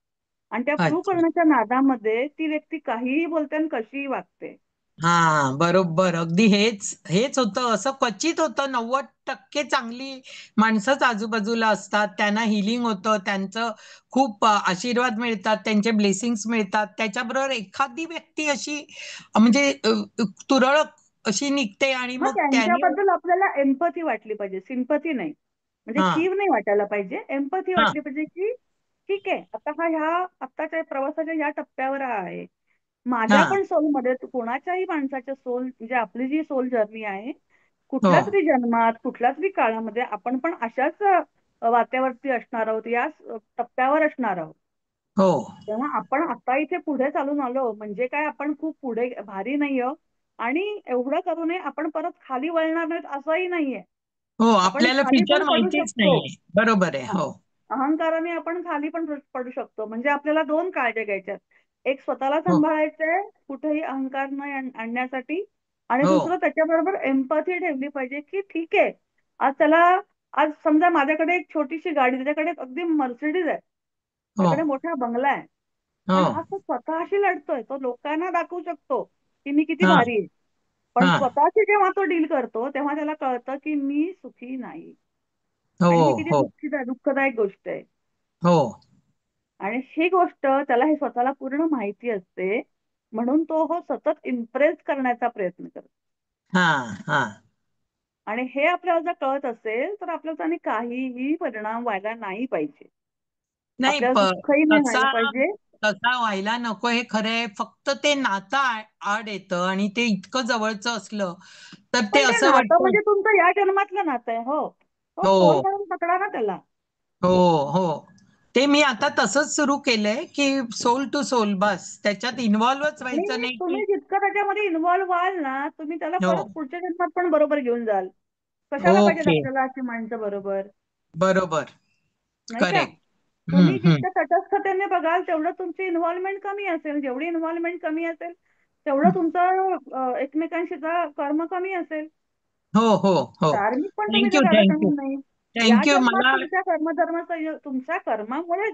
आणि त्या प्रूव्ह अच्छा. करण्याच्या नादामध्ये ती व्यक्ती काहीही बोलते आणि कशीही वागते. हा बरोबर. अगदी हेच हेच होतं. असं क्वचित होतं. 90% चांगली माणसंच आजूबाजूला असतात. त्यांना हिलिंग होतं, त्यांचं खूप आशीर्वाद मिळतात, त्यांचे ब्लेसिंग्स मिळतात. त्याच्याबरोबर एखादी व्यक्ती अशी म्हणजे तुरळक अशी निघते आणि मग मग त्याने. त्यांच्याबद्दल आपल्याला एम्पथी वाटली पाहिजे, सिंपथी नाही. म्हणजे हा. कीव नाही वाटायला पाहिजे, एम्पथी हा. वाटली पाहिजे की ठीक आहे आता हा ह्या आत्ताच्या प्रवासाच्या ह्या टप्प्यावर आहे. हा. माझ्या पण सोलमध्ये कोणाच्याही माणसाच्या सोल म्हणजे आपली जी सोल जर्नी आहे हो कुठल्या तरी जन्मात कुठल्या तरी काळामध्ये आपण पण अशाच वाट्यावरती असणार आहोत, या टप्प्यावर असणार आहोत. हो तेव्हा आपण आता इथे पुढे चालून आलो म्हणजे काय आपण खूप पुढे भारी नाही आहोत. आणि एवढं करू नये आपण परत खाली वळणार नाहीत असंही नाहीये. हो. आपण आपल्याला खाली फ्युचर पण पडू माहितीच शकतो. नाहीये. बरोबर आहे. हा. हो अहंकाराने आपण खाली पण पडू शकतो. म्हणजे आपल्याला दोन काळज्या घ्यायच्यात. एक स्वतःला हो सांभाळायचंय कुठेही अहंकार न आणण्यासाठी. आणि हो दुसरं त्याच्याबरोबर एम्पॅथी ठेवली पाहिजे की ठीक आहे आज त्याला आज समजा माझ्याकडे एक छोटीशी गाडी त्याच्याकडे अगदी मर्सिडीज आहे, हो त्याच्याकडे मोठा बंगला आहे. हो. पण आज तो स्वतःशी लढतोय, तो लोकांना दाखवू शकतो की मी किती हा. भारी आहे. पण हा. स्वतःशी जेव्हा तो डील करतो तेव्हा त्याला कळतं की मी सुखी नाही. हो आणि ही किती हो दुःखदायक गोष्ट आहे. हो. आणि ही गोष्ट त्याला हे स्वतःला पूर्ण माहिती असते म्हणून तो हो सतत इम्प्रेस करण्याचा प्रयत्न करतो. हा. हा. आणि हे आपल्याला जर कळत असेल तर आपल्याला त्याने काहीही परिणाम व्हायला नाही पाहिजे. नाही आपल्याला दुःखही नाही तसा व्हायला पाहिजे. तसा व्हायला नको हे खरं आहे. फक्त ते नातं आड येतं आणि ते इतकं जवळचं असलं तर ते पण ते असं नातं वाटतं. म्हणजे तुमचं या जन्मातलं नातं आहे. हो, हो, सोल हो, म्हणून पकडा ना त्याला. हो, हो. ते मी आता तसंच सुरू केलंय की सोल टू सोल, बस त्याच्यात इन्व्हॉल्वच व्हायचं आणि नाही की. तुम्ही जितकं त्याच्यामध्ये इन्व्हॉल्व व्हाल ना, तुम्ही त्याला हो. परत पुढच्या जन्मात पण बरोबर घेऊन जाल. कशाला पाहिजेत ओके. आपल्याला अशी माणसं बरोबर, बरोबर. नाही का? करेक्ट. तुम्ही हम्म. जितकं तटस्थतेने बघाल तेवढं तुमची इन्व्हॉल्वमेंट कमी असेल. जेवढी इन्व्हॉल्वमेंट कमी असेल तेवढं तुमचं एकमेकांशीचा कर्म कमी असेल. हो, हो, हो. धार्मिक पण तुम्ही थँक्यू, जर झालं थँक्यू. चांगलं नाही. या थँक्यू. जन्मात मला तुमच्या तुमच्या कर्मामुळे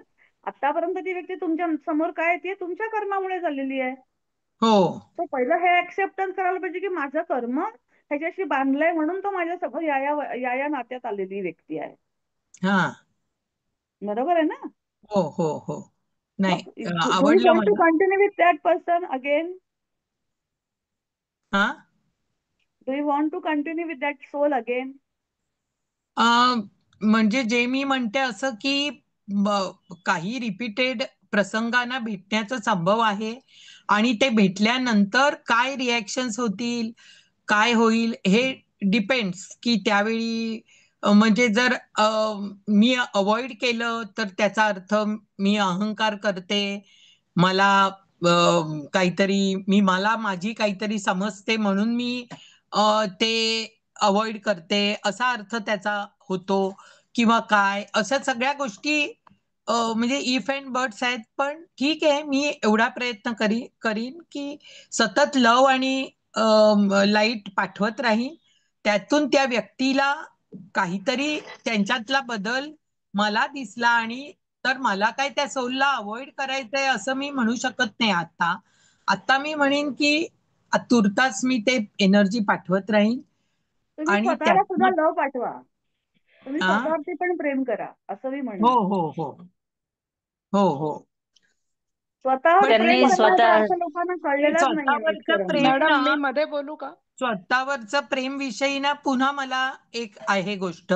आतापर्यंत ती व्यक्ती तुमच्या समोर काय ती तुमच्या कर्मामुळे झालेली आहे. हो. तो पहिलं हे ऍक्सेप्टन्स करायला पाहिजे की माझं कर्म ह्याच्याशी बांधलंय म्हणून तो माझ्या समोर या नात्यात आलेली व्यक्ती आहे. हा. बरोबर आहे ना? हो, हो, हो. नाही, मग डू यू आवडलं वॉन्ट टू मला. Continue with that person again? हा. Do you want to continue with that soul again? म्हणजे जे मी म्हणते असं की काही रिपीटेड प्रसंगांना भेटण्याचा संभव आहे आणि ते भेटल्यानंतर काय रिॲक्शन्स होतील, काय होईल हे डिपेंड्स की त्यावेळी म्हणजे जर मी अवॉइड केलं तर त्याचा अर्थ मी अहंकार करते, मला काहीतरी मला माझी काहीतरी समजते म्हणून मी ते अवॉइड करते असा अर्थ त्याचा होतो किंवा काय, अशा सगळ्या गोष्टी म्हणजे इफ अँड बट्स आहेत. पण ठीक आहे, मी एवढा प्रयत्न करीन की सतत लव आणि लाईट पाठवत राहीन. त्यातून त्या व्यक्तीला काहीतरी त्यांच्यातला बदल मला दिसला आणि तर मला काय त्या सोलला अवॉइड करायचंय असं मी म्हणू शकत नाही आता. आता मी म्हणेन की तुर्तास मी ते एनर्जी पाठवत राहीन तुम्ही आणि स्वतःला सुद्धा त्यातनं. लव पाठवा. तुम्ही हा. स्वतःवरती पण प्रेम करा असं मी हो, म्हणेन. हो, हो, हो, हो. स्वतःवर पण प्रेम त्यांनी करण्याचा स्वतः अर्थ लोकांना कळलेलाच नाहीये नीट स्वतःवरचं खरं म्हणजे. प्रेम मॅडम ना, मी मध्ये बोलू का? स्वतःवरचं प्रेम विषयी ना पुन्हा मला एक आहे गोष्ट.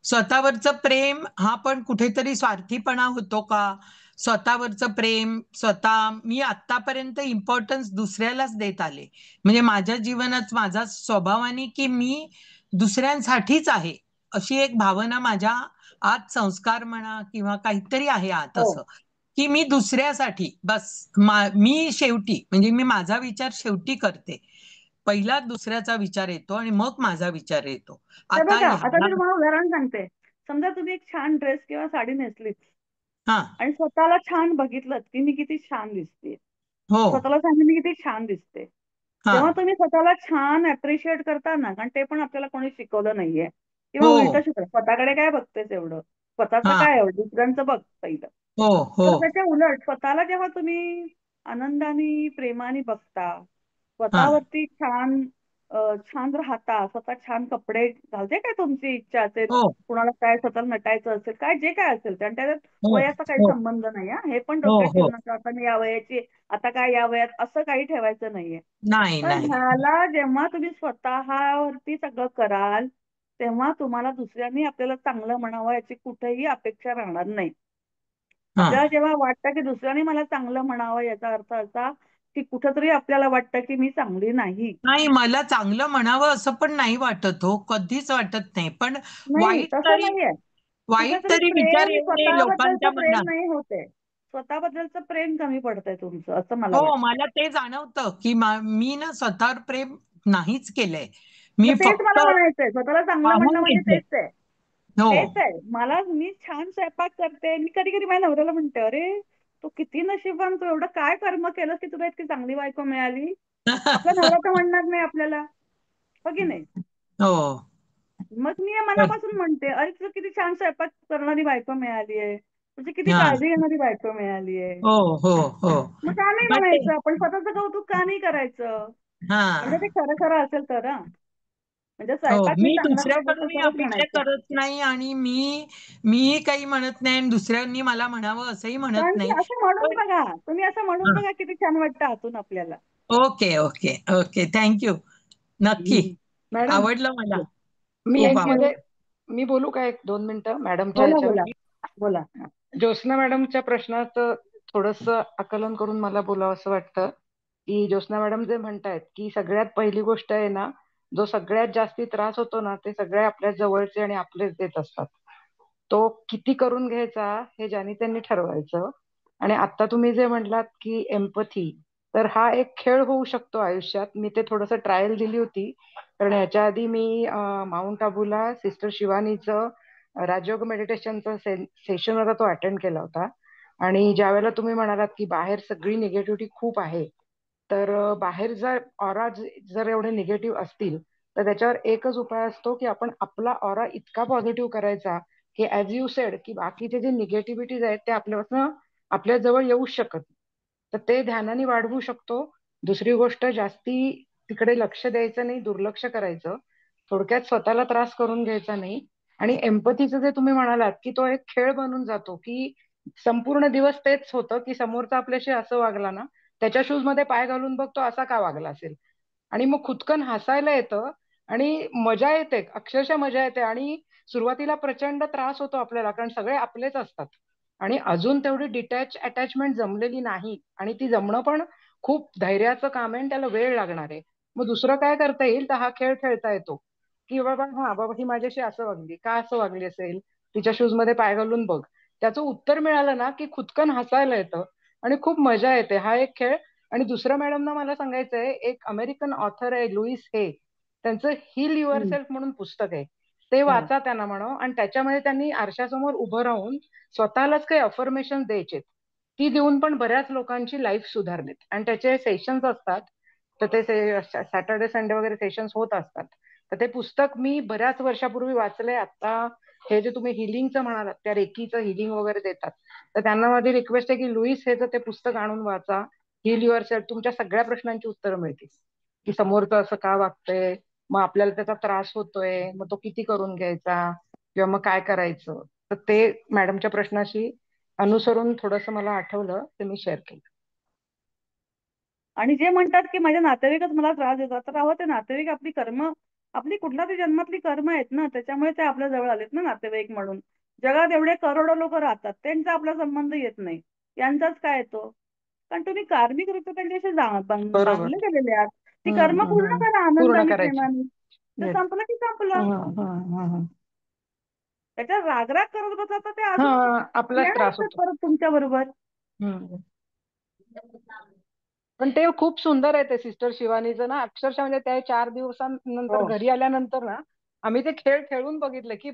स्वतःवरचं प्रेम हा पण कुठेतरी स्वार्थीपणा होतो का? स्वतःवरचं प्रेम मी आतापर्यंत इम्पॉर्टन्स दुसऱ्यालाच देत आले. म्हणजे माझ्या जीवनात माझा स्वभावाने की मी दुसऱ्यांसाठीच आहे अशी एक भावना माझ्या आत, संस्कार म्हणा किंवा काहीतरी आहे आत हो. असं की मी दुसऱ्यासाठी बस. मी शेवटी म्हणजे मी माझा विचार शेवटी करते. पहिला दुसऱ्याचा विचार येतो आणि मग माझा विचार येतो. तर आता बघा, आता मी ह्याला. तुम्हाला उदाहरण सांगते. समजा तुम्ही एक छान ड्रेस किंवा साडी नेसलीत हा. आणि स्वतःला छान बघितलं की मी किती छान दिसते. हो. स्वतःला सांगितलं मी किती छान दिसते. हा. जेव्हा तुम्ही स्वतःला छान अप्रिशिएट करता ना, कारण ते पण आपल्याला कोणी शिकवलं नाहीये किंवा हो. उलट शिकवलं. स्वतःकडे काय बघतेस एवढं? स्वतःचं हा. काय एवढं? दुसऱ्यांचं बघ पहिलं. हो, हो. तर त्याच्या उलट स्वतःला जेव्हा तुम्ही आनंदाने, प्रेमाने बघता, हा. स्वतःवरती छान राहता, स्वतः छान कपडे घालते काय तुमची इच्छा असेल, हो, कुणाला काय स्वतःला नटायचं असेल, काय जे काय असेल ते. आणि त्याच्यात हो, वयाचा काही हो, संबंध नाही हा. हे पण हो, डोक्यात ठेवू हो. नका, आता मी या वयाची, आता काय या वयात, असं काही ठेवायचं नाहीये. नाही, तर नाही. ह्याला जेव्हा तुम्ही स्वतःवरती सगळं कराल, तेव्हा तुम्हाला दुसऱ्यांनी आपल्याला चांगलं म्हणावं याची कुठेही अपेक्षा राहणार नाही. हा. आपल्याला जेव्हा वाटतं की दुसऱ्याने मला चांगलं म्हणावं याचा अर्थ असा की कुठंतरी आपल्याला वाटतं की मी चांगली नाही. नाही, मला चांगलं म्हणावं असं पण नाही वाटत हो, कधीच वाटत नाही. पण नाही, वाईट तसं तरी नाहीये. वाईट कुठेतरी तरी विचार प्रेम, येऊ नये स्वतःबद्दलचं लोकांच्या प्रेम मनात. नाही होते. स्वतःबद्दलचं प्रेम कमी पडतंय तुमचं, असं मला हो, वाटतं. मला ते जाणवतं की मी ना स्वतःवर प्रेम नाहीच केलंय. मी मग तेच फक्त मला म्हणायचंय. स्वतःला चांगलं म्हणणं पाहून म्हणजे घेतलंय. तेच आहे. हो. तेच आहे. मी छान स्वयंपाक करते. मी कधी-कधी माझ्या नवऱ्याला म्हणते, "अरे, तू किती नशीबवान, तू एवढं काय कर्म केलंस की तुला इतकी चांगली बायको मिळाली?" आपला नवरा तर म्हणणार नाही आपल्याला, हो की नाही? हो. मग मी मनापासून म्हणते, "अरे, तुला किती छान स्वयंपाक करणारी बायको मिळाली आहे. तुझी किती हा. काळजी घेणारी बायको मिळाली आहे." हो, हो, हो. मग का नाही बट ते. म्हणायचं? आपण स्वतःचं कौतुक का नाही करायचं? म्हणजे ते हा. खरं खरं असेल तर हं. म्हणजे हो, स्वयंपाक मी मी चांगला करते दुसऱ्याकडून ही तरच अपेक्षा म्हणायचं. करत नाही आणि मी काही म्हणत नाही आणि दुसऱ्यांनी मला म्हणावं असंही म्हणत कारण की नाही. असं म्हणून पण बघा, तुम्ही असं म्हणून हा. बघा किती छान वाटतं आतून आपल्याला. Okay, okay, okay. थँक्यू. नक्की. मॅडम आवडलं मला. मी खूप एक थँक यू. आवडलं. मध्ये मी बोलू का 1-2 मिनिटं मॅडमच्या बोला, बोला. ह्याच्यावर? बोला. ज्योत्स्ना मॅडमच्या प्रश्नाचं थोडंसं आकलन करून मला बोलावं असं वाटतं की ज्योत्स्ना मॅडम जे म्हणतायत की सगळ्यात पहिली गोष्ट आहे ना, जो सगळ्यात जास्ती त्रास होतो ना ते सगळे आपल्या जवळचे आणि आपलेच देत असतात. तो किती करून घ्यायचा हे ज्यांनी त्यांनी ठरवायचं. आणि आता तुम्ही जे म्हटलात की एम्पथी, तर हा एक खेळ होऊ शकतो आयुष्यात. मी ते थोडंसं ट्रायल दिली होती. कारण ह्याच्या आधी मी माउंट आबूला सिस्टर शिवानीचं राजयोग मेडिटेशनचा सेशन होता, तो अटेंड केला होता. आणि ज्या वेळेला तुम्ही म्हणालात की बाहेर सगळी निगेटिव्हिटी खूप आहे, तर बाहेर जर ऑरा जर एवढे निगेटिव्ह असतील तर त्याच्यावर एकच उपाय असतो की आपण आपला ऑरा इतका पॉझिटिव्ह करायचा की ऍज यू सेड की बाकीचे जे निगेटिव्हिटीज आहेत ते आपल्यापासून आपल्या जवळ येऊ शकत नाही. तर ते ध्यानाने वाढवू शकतो. दुसरी गोष्ट, जास्ती तिकडे लक्ष द्यायचं नाही, दुर्लक्ष करायचं. थोडक्यात स्वतःला त्रास करून घ्यायचा नाही. आणि एम्पथीचं जे तुम्ही म्हणालात की तो एक खेळ बनून जातो की संपूर्ण दिवस तेच होतं की समोरचा आपल्याशी असं वागला ना, त्याच्या शूज मध्ये पाय घालून बघतो असा का वागला असेल. आणि मग खुदकन हसायला येतं आणि मजा येते, अक्षरशः मजा येते. आणि सुरुवातीला प्रचंड त्रास होतो आपल्याला, कारण सगळे आपलेच असतात आणि अजून तेवढी डिटॅच अटॅचमेंट जमलेली नाही. आणि ती जमणं पण खूप धैर्याचं काम आहे आणि त्याला वेळ लागणार आहे. मग दुसरं काय करता येईल, तर हा खेळ खेळता येतो की बाबा, हा बाबा ही माझ्याशी असं वागली, का असं वागली असेल, तिच्या शूज मध्ये पाय घालून बघ. त्याचं उत्तर मिळालं ना की खुदकन हसायला येतं आणि खूप मजा येते. हा एक खेळ. आणि दुसरं मॅडमना मला सांगायचंय, एक अमेरिकन ऑथर आहे लुईस हे, त्यांचं हील युअर हम्म. सेल्फ म्हणून पुस्तक आहे, ते हो. वाचा त्यांना म्हणा. आणि त्याच्यामध्ये त्यांनी आरशासमोर उभं राहून स्वतःलाच काही अफर्मेशन द्यायचे, ती देऊन पण बऱ्याच लोकांची लाईफ सुधारलीत. आणि त्याचे सेशन्स असतात, तर ते सॅटर्डे संडे वगैरे सेशन्स होत असतात. तर ते पुस्तक मी बऱ्याच वर्षापूर्वी वाचलंय. आता हे जे तुम्ही हिलिंगचं म्हणालात, त्या रेकीचं हिलिंग वगैरे देतात, तर त्यांना माझी रिक्वेस्ट आहे की लुईस हेचं ते पुस्तक आणून वाचा. हील युअर सेल्फ, तुमच्या सगळ्या प्रश्नांची उत्तरं मिळतील की समोरचं असं का वागतंय, मग आपल्याला त्याचा त्रास होतोय, मग तो किती करून घ्यायचा, किंवा मग काय करायचं. तर ते मॅडमच्या प्रश्नाशी अनुसरून थोडंसं मला आठवलं, ते मी शेअर केलं. आणि जे म्हणतात की माझ्या नातेवाईकच मला त्रास देतात, तर अहो ते नातेवाईक आपली कर्म, आपली कुठल्या तरी जन्मातली कर्म आहेत ना, त्याच्यामुळे ते आपल्या जवळ आलेत ना नातेवाईक म्हणून. जगात एवढे करोडो लोक राहतात, त्यांचा आपला संबंध येत नाही, यांचाच काय येतो. कारण तुम्ही कार्मिक रीत्या त्यांच्याशी बरोबर. बांधले गेलेले आहात. ती कर्म पूर्ण करा पूर्ण आनंदाने, करायची. प्रेमाने. ते येस. संपलं की संपलं. त्याच्या रागराग करत बसला तर ते हा, अजून आपलाच येणार त्रास तर होतो. परत तुमच्या बरोबर. हम्म. पण ते खूप सुंदर आहे ते सिस्टर शिवानीचं ना, अक्षरशः म्हणजे त्या 4 दिवसांनंतर हो घरी आल्यानंतर ना, आम्ही ते खेळ खेळून बघितलं की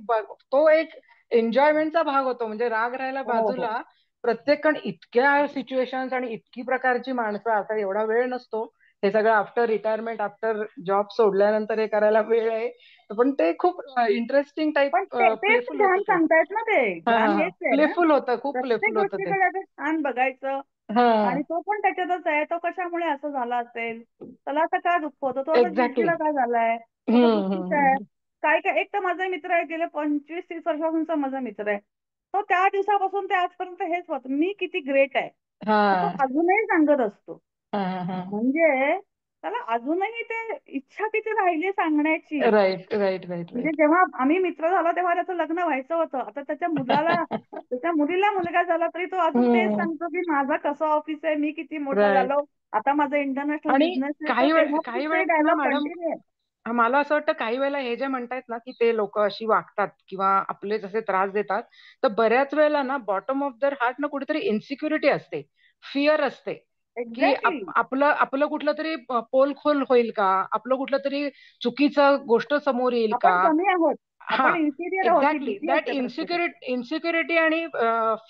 तो एक एन्जॉयमेंटचा भाग होतो. म्हणजे राग राहायला हो हो. बाजूला, प्रत्येक कण इतक्या सिच्युएशन्स आणि इतकी प्रकारची माणसं, आता एवढा वेळ नसतो हे सगळं आफ्टर रिटायरमेंट, आफ्टर जॉब सोडल्यानंतर हे करायला वेळ आहे. पण ते खूप इंटरेस्टिंग टाईप पण तेच प्लेफुल होतं ध्यान ते. सांगतायत ना, ते हा ध्यान हा हा, हेच आहे ना. प्लेफुल होतं, खूप प्रत्येक प्लेफुल होतं ते. गोष्टीकडे असं छान बघायचं. हा, आणि तो पण त्याच्यातच आहे, तो कशामुळे असं झाला असेल, त्याला असं का दुःख होतं, तो असं एक्झॅक्टली. चिडचिडा का झालाय, तो तर हम्म दुःखीच हम्म आहे. हम्म. काय काय, एक तर माझा मित्र आहे, गेले 25-30 वर्षापासूनचा माझा मित्र आहे. तो त्या दिवसापासून ते आजपर्यंत हेच होत, मी किती ग्रेट आहे. तर तो हा अजूनही सांगत असतो. हा हा. म्हणजे त्याला अजूनही ते इच्छा किती राहिली सांगण्याची. राईट राईट राईट म्हणजे राईट. जेव्हा आम्ही मित्र झालो तेव्हा त्याचं लग्न व्हायचं होतं. आता त्याच्या मुलीला मुलगा झाला, तरी तो अजून तेच हम्म. सांगतो की माझं कसं ऑफिस आहे, मी किती मोठा राईट. झालो, आता माझा इंटरनॅशनल आणि बिझनेस आहे. तो तेव्हापासून काही ते वेळेस ना डायलॉग मॅडम, कंटिन्यू आहे. मला असं वाटतं काही वेळेला हे जे म्हणतायत ना की ते लोक अशी वागतात किंवा आपले जसे त्रास देतात, तर बऱ्याच वेळेला ना बॉटम ऑफ दर हार्ट ना कुठेतरी इन्सिक्युरिटी असते, फिअर असते की एक्झॅक्टली. आपलं आपलं कुठलं तरी पोल खोल होईल का, आपलं कुठलं तरी चुकीचं गोष्ट समोर येईल का. आपण कमी आहोत, हा, आपण इन्सिरियर आहोत, ही एक्झॅक्टली. भीती दॅट असते प्रत्येकाची. इन्सिक्युरिटी आणि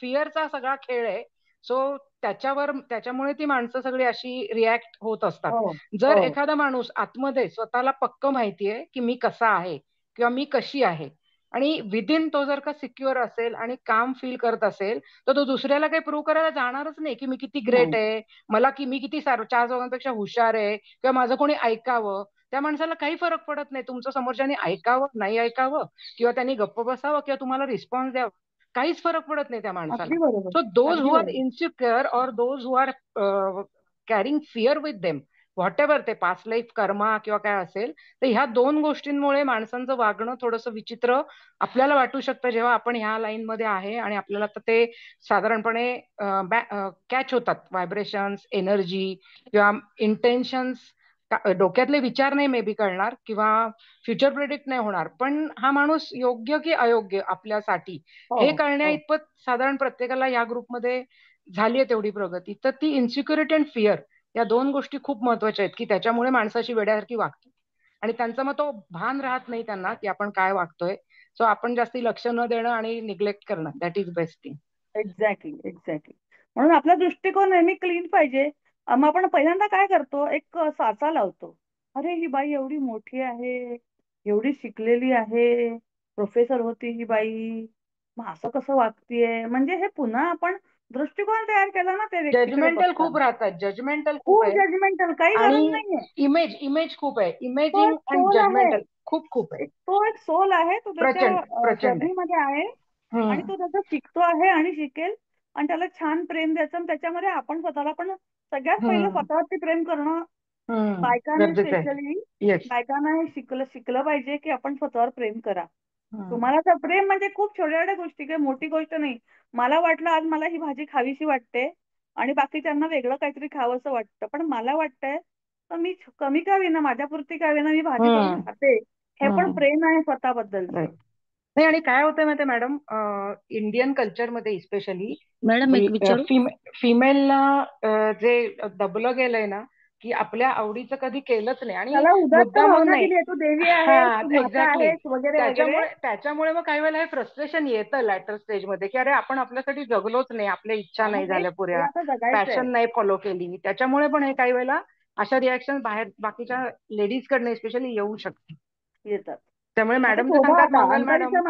फिअरचा सगळा खेळ आहे. सो त्याच्यामुळे ती माणसं सगळी अशी रिॲक्ट होत असतात. हो जर हो. एखादा माणूस आतमध्ये स्वतःला पक्क माहितीये की मी कसा आहे किंवा मी कशी आहे, आणि विदिन तो जर का सिक्युअर असेल आणि काम फील करत असेल, तर तो दुसऱ्याला काही प्रूव्ह करायला जाणारच नाही की मी किती ग्रेट नाही. आहे, मी किती 4 लोकांपेक्षा हुशार आहे, किंवा माझं कोणी ऐकावं. त्या माणसाला काही फरक पडत नाही तुमचं समोरच्यानी ऐकावं नाही ऐकावं, किंवा त्यांनी गप्प बसावं किंवा तुम्हाला रिस्पॉन्स द्यावा. काहीच फरक पडत नाही त्या माणसाला. अगदी बरोबर. सो दोज अगदी हु आर बरोबर. इन्सिक्युअर, और those who are caring fear with them, whatever ते पास्ट लाईफ कर्मा किंवा काय असेल, तर ह्या दोन गोष्टींमुळे माणसांचं वागणं थोडंसं विचित्र आपल्याला वाटू शकतं जेव्हा आपण ह्या लाईन मध्ये आहे आणि आपल्याला तर ते साधारणपणे कॅच होतात, व्हायब्रेशन्स, एनर्जी किंवा इंटेन्शन्स, डोक्यातले विचार नाही मे बी कळणार किंवा फ्युचर प्रेडिक्ट नाही होणार, पण हा माणूस योग्य की अयोग्य आपल्यासाठी हो हे कळण्या हो इतपत साधारण प्रत्येकाला या ग्रुपमध्ये झाली आहे तेवढी प्रगती. तर ती इन्सिक्युरिटी अँड फिअर या दोन गोष्टी खूप महत्वाच्या आहेत की त्याच्यामुळे माणसाची वेड्यासारखी वागतात आणि त्यांचा मग तो भान राहत नाही त्यांना की आपण काय वागतोय. सो आपण जास्ती लक्ष न देणं आणि निग्लेक्ट करणं, that is best thing. Exactly exactly. म्हणून आपला दृष्टिकोन नेहमी क्लीन पाहिजे. मग आपण पहिल्यांदा काय करतो, एक साचा लावतो. अरे ही बाई एवढी मोठी आहे, एवढी शिकलेली आहे, प्रोफेसर होती ही बाई, मग असं कसं वागतीये, म्हणजे हे पुन्हा आपण दृष्टिकोन तयार केला ना त्या व्यक्तीकडे जजमेंटल खूप बघताना. राहतात, जजमेंटल खूप खूप आहे जजमेंटल, काही गरज आणि नाहीये. इमेज इमेज खूप आहे, तो इमेजिंग एक अँड सोल आहे, जजमेंटल खूप खूप आहे. एक सोल आहे, तो प्रचंड त्याच्या प्रचंड आहे. जर्नीमध्ये आहे आणि हम्म तो त्याचं शिकतो आहे आणि शिकेल. आणि त्याला छान प्रेम द्यायचं आणि त्याच्यामध्ये आपण स्वतःला पण सगळ्यात पहिलं हम्म स्वतःवरती प्रेम करणं. बायकांनी गरजेचं आहे. Specially yes. बायकांना हे शिकलं शिकलं पाहिजे की आपण स्वतःवर प्रेम करा. तुम्हाला तर प्रेम म्हणजे खूप छोट्या छोट्या गोष्टी, काही मोठी गोष्ट नाही. मला वाटलं आज मला ही भाजी खावीशी वाटते आणि बाकीच्यांना वेगळं काहीतरी खावंसं वाटतं, पण मला वाटतंय तर मी कमी का होईना, माझ्यापुरती का होईना मी भाजी करून हम्म खाते. हे पण हम्म प्रेम आहे स्वतःबद्दलचं. राईट. नाही आणि काय होतंय माहितीये मॅडम, इंडियन कल्चरमध्ये इस्पेशली मॅडम एक विचारू? फिमेलला जे दबलं गेलंय ना की आपल्या आवडीचं कधी केलंच नाही आणि त्याला उदात्त मुद्दामहून भावना नाही. दिली आहे, तू देवी आहेस, हा तू माता एक्झॅक्टली. आहेस, वगैरे वगैरे. त्याच्यामुळे मग काही वेळेला हे फ्रस्ट्रेशन येतं लॅटर स्टेजमध्ये की अरे आपण आपल्यासाठी जगलोच नाही, आपल्या इच्छा मग नाही हे झाल्या हे पुऱ्या, आता जगायचंय. पॅशन नाही फॉलो केली, त्याच्यामुळे पण हे काही वेळेला अशा रिॲक्शन बाहेर बाकीच्या लेडीज कडनं स्पेशली येऊ शकते. येतात. त्यामुळे आता मॅडम जे शोधा, सांगतात आता मंगल मॅडम की हा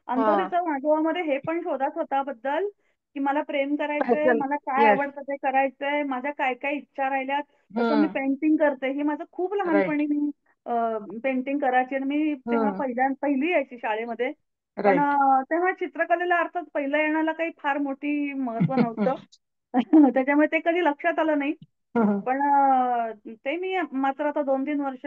अंतरीच्या मागोवामध्ये हे पण शोधा स्वतःबद्दल, की मला प्रेम करायचंय, पॅशन. मला काय येस. आवडतं ते करायचंय, माझ्या काय काय इच्छा राहिल्यात. तसं मी हम्म पेंटिंग करते, ही माझं खूप राईट. लहानपणी मी पेंटिंग करायची आणि मी तेव्हा हम्म पहिली यायची शाळेमध्ये. पण राईट. तेव्हा चित्रकलेला अर्थात पहिलं येण्याला काही फार मोठी महत्व नव्हतं. त्याच्यामुळे ते कधी लक्षात आलं नाही. पण ते मी मात्र आता 2-3 वर्ष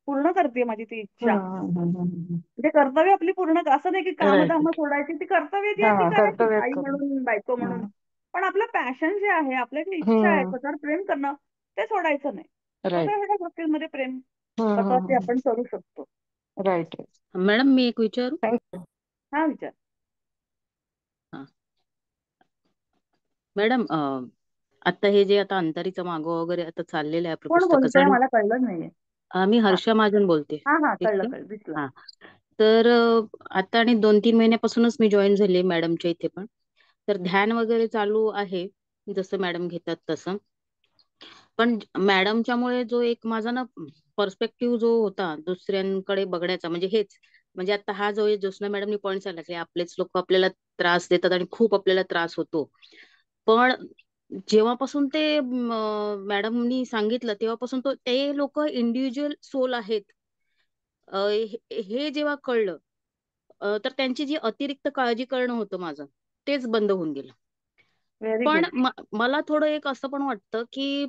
पूर्ण करते माझी ती इच्छा. म्हणजे कर्तव्य आपली पूर्ण, असं नाही की राईट. कामधाम सोडायची, ती कर्तव्य जी हा आहे ती करायची, कर्तव्यात आई करून. म्हणून, बायको म्हणून. पण आपलं पॅशन जे आहे, आपल्या जी इच्छा आहे हम्म स्वतःवर प्रेम करणं, ते सोडायचं नाही. राईट. छोट्या छोट्या गोष्टींमध्ये प्रेम स्वतःवरती हम्म आपण करू शकतो. राईट. मॅडम मी एक विचारू? थँक्यू. हा विचार. हा. मॅडम आता हे जे आता अंतरीचं मागो वगैरे आता चाललेलं आहे आपल्या कोण पुस्तकाचं बोलतंय आणि मला कळलं नाहीये. मी हा हर्षा महाजन बोलते. हा हा, ठीक कळलं आहे. कळलं, दिसलं. हा. तर आता आणि 2-3 महिन्यापासूनच मी जॉईन झाली मॅडमच्या इथे पण. तर ध्यान वगैरे चालू आहे, जसं मॅडम घेतात तसं. पण मॅडमच्यामुळे जो एक माझा ना पर्स्पेक्टिव्ह जो होता दुसऱ्यांकडे बघण्याचा, म्हणजे हेच, म्हणजे आता हा जो ज्योत्स्ना मॅडमनी पॉईंट सांगितला की आपलेच लोक आपल्याला त्रास देतात आणि खूप आपल्याला त्रास होतो. पण जेव्हापासून ते मॅडमनी सांगितलं तेव्हापासून ते लोक इंडिव्हिज्युअल सोल आहेत, हे जेव्हा कळलं, तर त्यांची जी अतिरिक्त काळजी करणं होतं माझं, तेच बंद होऊन गेलं. व्हेरी पण गुड. मला थोडं एक असं पण वाटतं की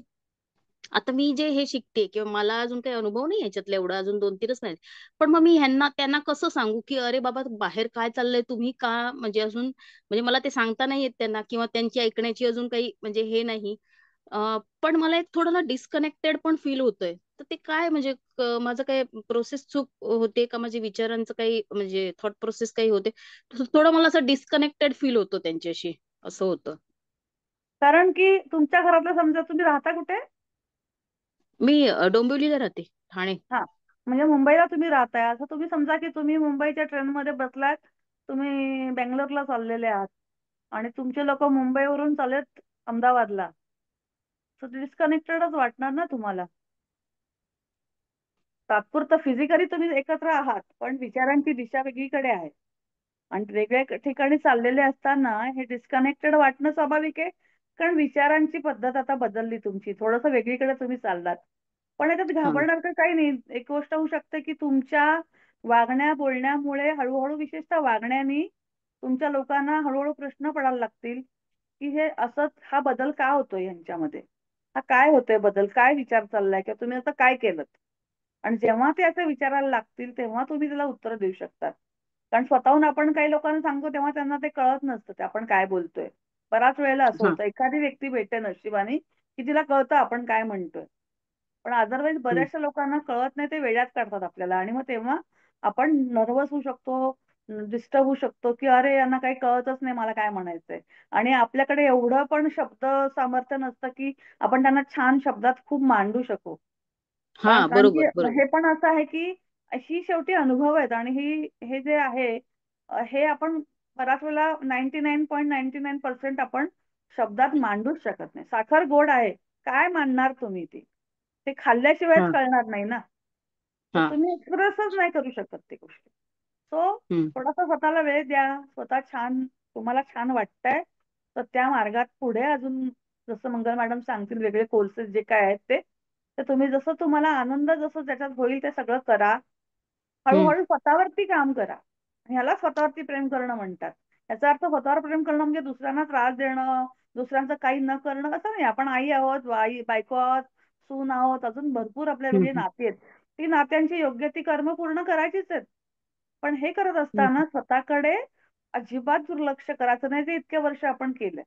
आता मी जे हे शिकते किंवा मला अजून काही अनुभव नाही याच्यातला एवढा, अजून 2-3च नाही. पण मग मी त्यांना कसं सांगू की अरे बाबा बाहेर काय चाललंय, तुम्ही का म्हणजे अजून, म्हणजे मला ते सांगता नाही येत त्यांना किंवा त्यांची ऐकण्याची अजून काही म्हणजे हे नाही. पण मला एक थोडं ना डिस्कनेक्टेड पण फील होतंय. तर ते काय म्हणजे माझं काय प्रोसेस चूक होते का, माझे विचारांचं काही म्हणजे थॉट प्रोसेस काही होते, थोडं मला असं डिस्कनेक्टेड फील होतं त्यांच्याशी, असं होतं. कारण की तुमच्या घरातलं, समजा तुम्ही राहता कुठे? मी डोंबिवलीला राहते, ठाणे. हा, म्हणजे मुंबईला तुम्ही राहताय, असं तुम्ही समजा की तुम्ही मुंबईच्या ट्रेनमध्ये बसलात, तुम्ही बेंगलोरला चाललेले आहात आणि तुमचे लोक मुंबईवरून चालत अहमदाबादला, तर डिस्कनेक्टेडच वाटणार ना तुम्हाला. तात्पुरतं फिजिकली तुम्ही एकत्र आहात, पण विचारांची दिशा वेगळीकडे आहे आणि वेगळ्या ठिकाणी चाललेले असताना हे डिस्कनेक्टेड वाटणं स्वाभाविक आहे. कारण विचारांची पद्धत आता बदलली तुमची, थोडंसं वेगळीकडे तुम्ही चाललात. पण याच्यात हा. घाबरण्याचं काही नाही. एक गोष्ट होऊ शकते की तुमच्या वागण्या बोलण्यामुळे हळूहळू, विशेषतः वागण्यानी, तुमच्या लोकांना हळूहळू प्रश्न पडायला लागतील की हे असं, हा बदल का होतोय यांच्यामध्ये. हा काय होतोय बदल, काय विचार चाललाय किंवा तुम्ही आता काय केलं. आणि जेव्हा ते असे विचारायला लागतील तेव्हा तुम्ही त्याला उत्तर देऊ शकतात. कारण स्वतःहून आपण काही लोकांना सांगतो तेव्हा त्यांना ते कळत नसतं ते आपण काय बोलतोय. बऱ्याच वेळेला असं हा. होतं एखादी व्यक्ती भेटते नशिबाने की तिला कळतं आपण काय म्हणतोय. पण अदरवाईज हम्म. बऱ्याचशा लोकांना कळत नाही, ते वेड्यात काढतात आपल्याला आणि मग तेव्हा आपण नर्वस होऊ शकतो, डिस्टर्ब होऊ शकतो, की अरे यांना काही कळतच नाही मला काय म्हणायचंय. आणि आपल्याकडे एवढं पण शब्द सामर्थ्य नसतं की आपण त्यांना छान शब्दात खूप मांडू शकू. हा, कारण की बरोबर बरोबर. हे पण असं आहे की ही शेवटी अनुभव आहेत आणि हे जे आहे हे आपण बराच वेळा 99.99% आपण शब्दात मांडूच शकत नाही. साखर गोड आहे, काय मांडणार तुम्ही ती? ते खाल्ल्याशिवायच हा कळणार नाही ना. तर हा. तुम्ही एक्सप्रेसच नाही करू शकत ती गोष्ट. सो हम्म. थोडासा स्वतःला वेळ द्या. स्वतः छान तुम्हाला छान वाटतंय तर त्या मार्गात पुढे अजून जसं मंगल मॅडम सांगतील वेगळे कोर्सेस जे काय आहेत ते तर तुम्ही जसं तुम्हाला आनंद जसं त्याच्यात होईल ते सगळं करा. हम्म. हळूहळू स्वतःवरती काम करा. ह्याला स्वतःवरती प्रेम करणं म्हणतात. याचा अर्थ स्वतःवर प्रेम करणं म्हणजे दुसऱ्यांना त्रास देणं, दुसऱ्यांचं काही न करणं असं नाही. आपण आई आहोत, आई बायको आहोत, सून आहोत, अजून भरपूर आपल्या वेगळी हम्म. नाती आहेत. ती नात्यांची योग्य ती कर्म पूर्ण करायचीच आहेत. पण हे करत हम्म. असताना स्वतःकडे अजिबात दुर्लक्ष करायचं नाही, जे इतके वर्ष आपण केलंय.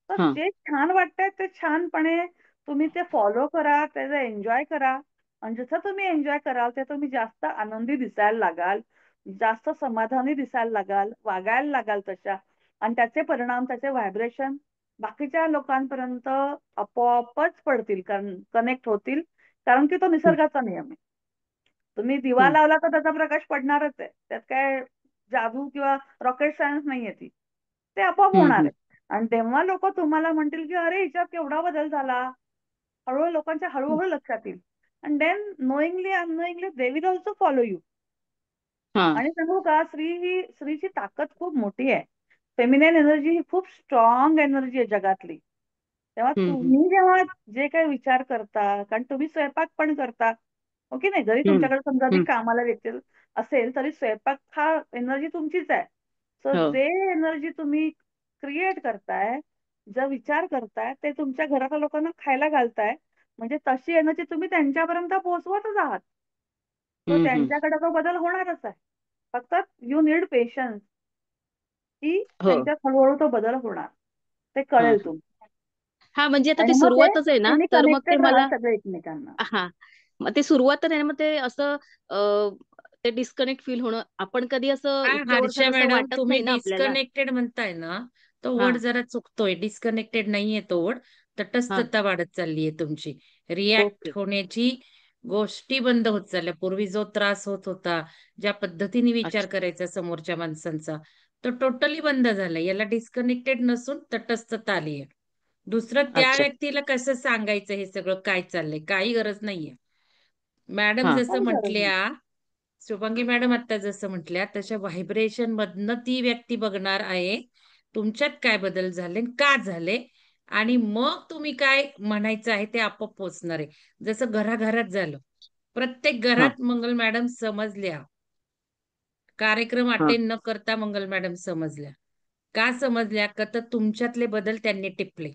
तर हा. जे छान वाटतंय ते छानपणे तुम्ही ते फॉलो करा, त्याचा एन्जॉय करा. आणि जसं तुम्ही एन्जॉय कराल ते तुम्ही जास्त आनंदी दिसायला लागाल, जास्त समाधानी दिसायला लागाल, वागायला लागाल तशा. आणि त्याचे परिणाम, त्याचे व्हायब्रेशन बाकीच्या लोकांपर्यंत आपोआपच पडतील, कारण कनेक्ट होतील. कारण की तो हम्म. निसर्गाचा नियम आहे. तुम्ही दिवा हम्म. लावला तर त्याचा प्रकाश पडणारच आहे. त्यात काय जादू किंवा रॉकेट सायन्स नाहीये ती. ते आपोआप होणार हम्म. आहे. आणि तेव्हा लोकं तुम्हाला म्हणतील, की "अरे, हिच्यात केवढा बदल झाला." हळू-हळू लोकांच्या हम्म. हळू लक्षात येईल. And then knowingly unknowingly they will also follow you. हा. आणि सांगू का स्त्रीची ताकद खूप मोठी आहे. फेमिनिन एनर्जी ही खूप स्ट्रॉंग एनर्जी आहे जगातली. तेव्हा हम्म. तुम्ही जेव्हा जे काही विचार करता, कारण तुम्ही स्वयंपाक पण करता, हो की नाही? जरी हम्म. तुमच्याकडे समजा ती हम्म. कामाला व्यक्ती असेल, तरी स्वयंपाक हा एनर्जी तुमचीच आहे. सो हो. जे एनर्जी तुम्ही क्रिएट करताय, जो विचार करताय, ते तुमच्या घरातल्या लोकांना खायला घालताय. म्हणजे तशी एनर्जी तुम्ही त्यांच्यापर्यंत पोहोचवतच आहात. सो हम्म. त्यांच्याकडे तो बदल होणारच आहे. फक्त यू नीड पेशन्स की हो. त्यांच्यात हळू तो बदल होणार. ते हा. कळेल तुम्हाला. हा, म्हणजे आता आणि ती मग ते सुरुवातच आहे ना, तुम्ही तर मग ते कनेक्टेड राहाल मला. सगळे एकमेकांना. हा. मग ते सुरुवात तर आहे ना, मग ते असं ते डिस्कनेक्ट फील होणं, आपण कधी असं हा, इतक्या हर्षा वर्षात असं मॅडम, वाटत तुम्ही नाही ना आपल्याला. डिस्कनेक्टेड म्हणताय ना, तो हा वर्ड जरा चुकतोय. डिस्कनेक्टेड नाहीये तो वर्ड. हा. तटस्थता वाढत चालली आहे तुमची. React okay. होण्याची गोष्टी बंद होत चालल्या. पूर्वी जो त्रास होत होता, ज्या पद्धतीने विचार अच्छा. करायचा समोरच्या माणसांचा, तो टोटली बंद झाला. याला डिस्कनेक्टेड नसून तटस्थता आली आहे. दुसरं त्या अच्छा. व्यक्तीला कसं सांगायचं हे सगळं काय चाललंय, काही गरज नाहीये. मॅडम हा. जसं काही गरज नाही. म्हटल्या, शुभांगी मॅडम आता जसं म्हटल्या, तशा व्हायब्रेशन मधनं ती व्यक्ती बघणार आहे तुमच्यात काय बदल झाले, का झाले, आणि मग तुम्ही काय म्हणायचं आहे ते आपोआप पोचणार आहे. जसं घराघरात झालं. प्रत्येक हा. घरात मंगल मॅडम समजल्या. कार्यक्रम हा. अटेंड न करता मंगल मॅडम समजल्या. का समजल्या? का तर तुमच्यातले बदल त्यांनी टिपले.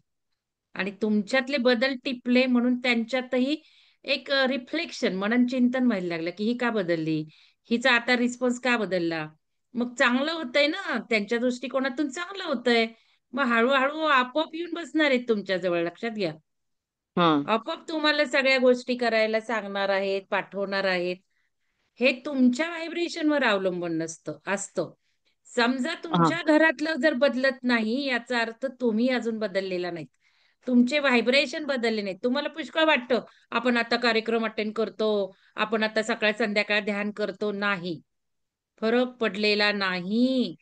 आणि तुमच्यातले बदल टिपले म्हणून त्यांच्यातही एक रिफ्लेक्शन, मनन चिंतन व्हायला लागलं, की ही का बदलली? हिचा आता रिस्पॉन्स का बदलला? मग चांगलं होतंय ना, त्यांच्या दृष्टिकोनातून चांगलं होतंय. मग हळू आपोआप येऊन बसणार आहेत तुमच्या जवळ, लक्षात घ्या. हा. आपोआप तुम्हाला सगळ्या गोष्टी करायला सांगणार आहेत, पाठवणार आहेत. हे तुमच्या व्हायब्रेशनवर अवलंबून असतं. समजा हा. तुमच्या घरातलं जर बदलत नाही, याचा अर्थ तुम्ही अजून बदललेला नाही. तुमचे व्हायब्रेशन बदलले नाहीत. तुम्हाला पुष्कळ वाटतं, आपण आता कार्यक्रम अटेंड करतो, आपण आता सकाळ संध्याकाळ ध्यान करतो. नाही, फरक पडलेला नाही.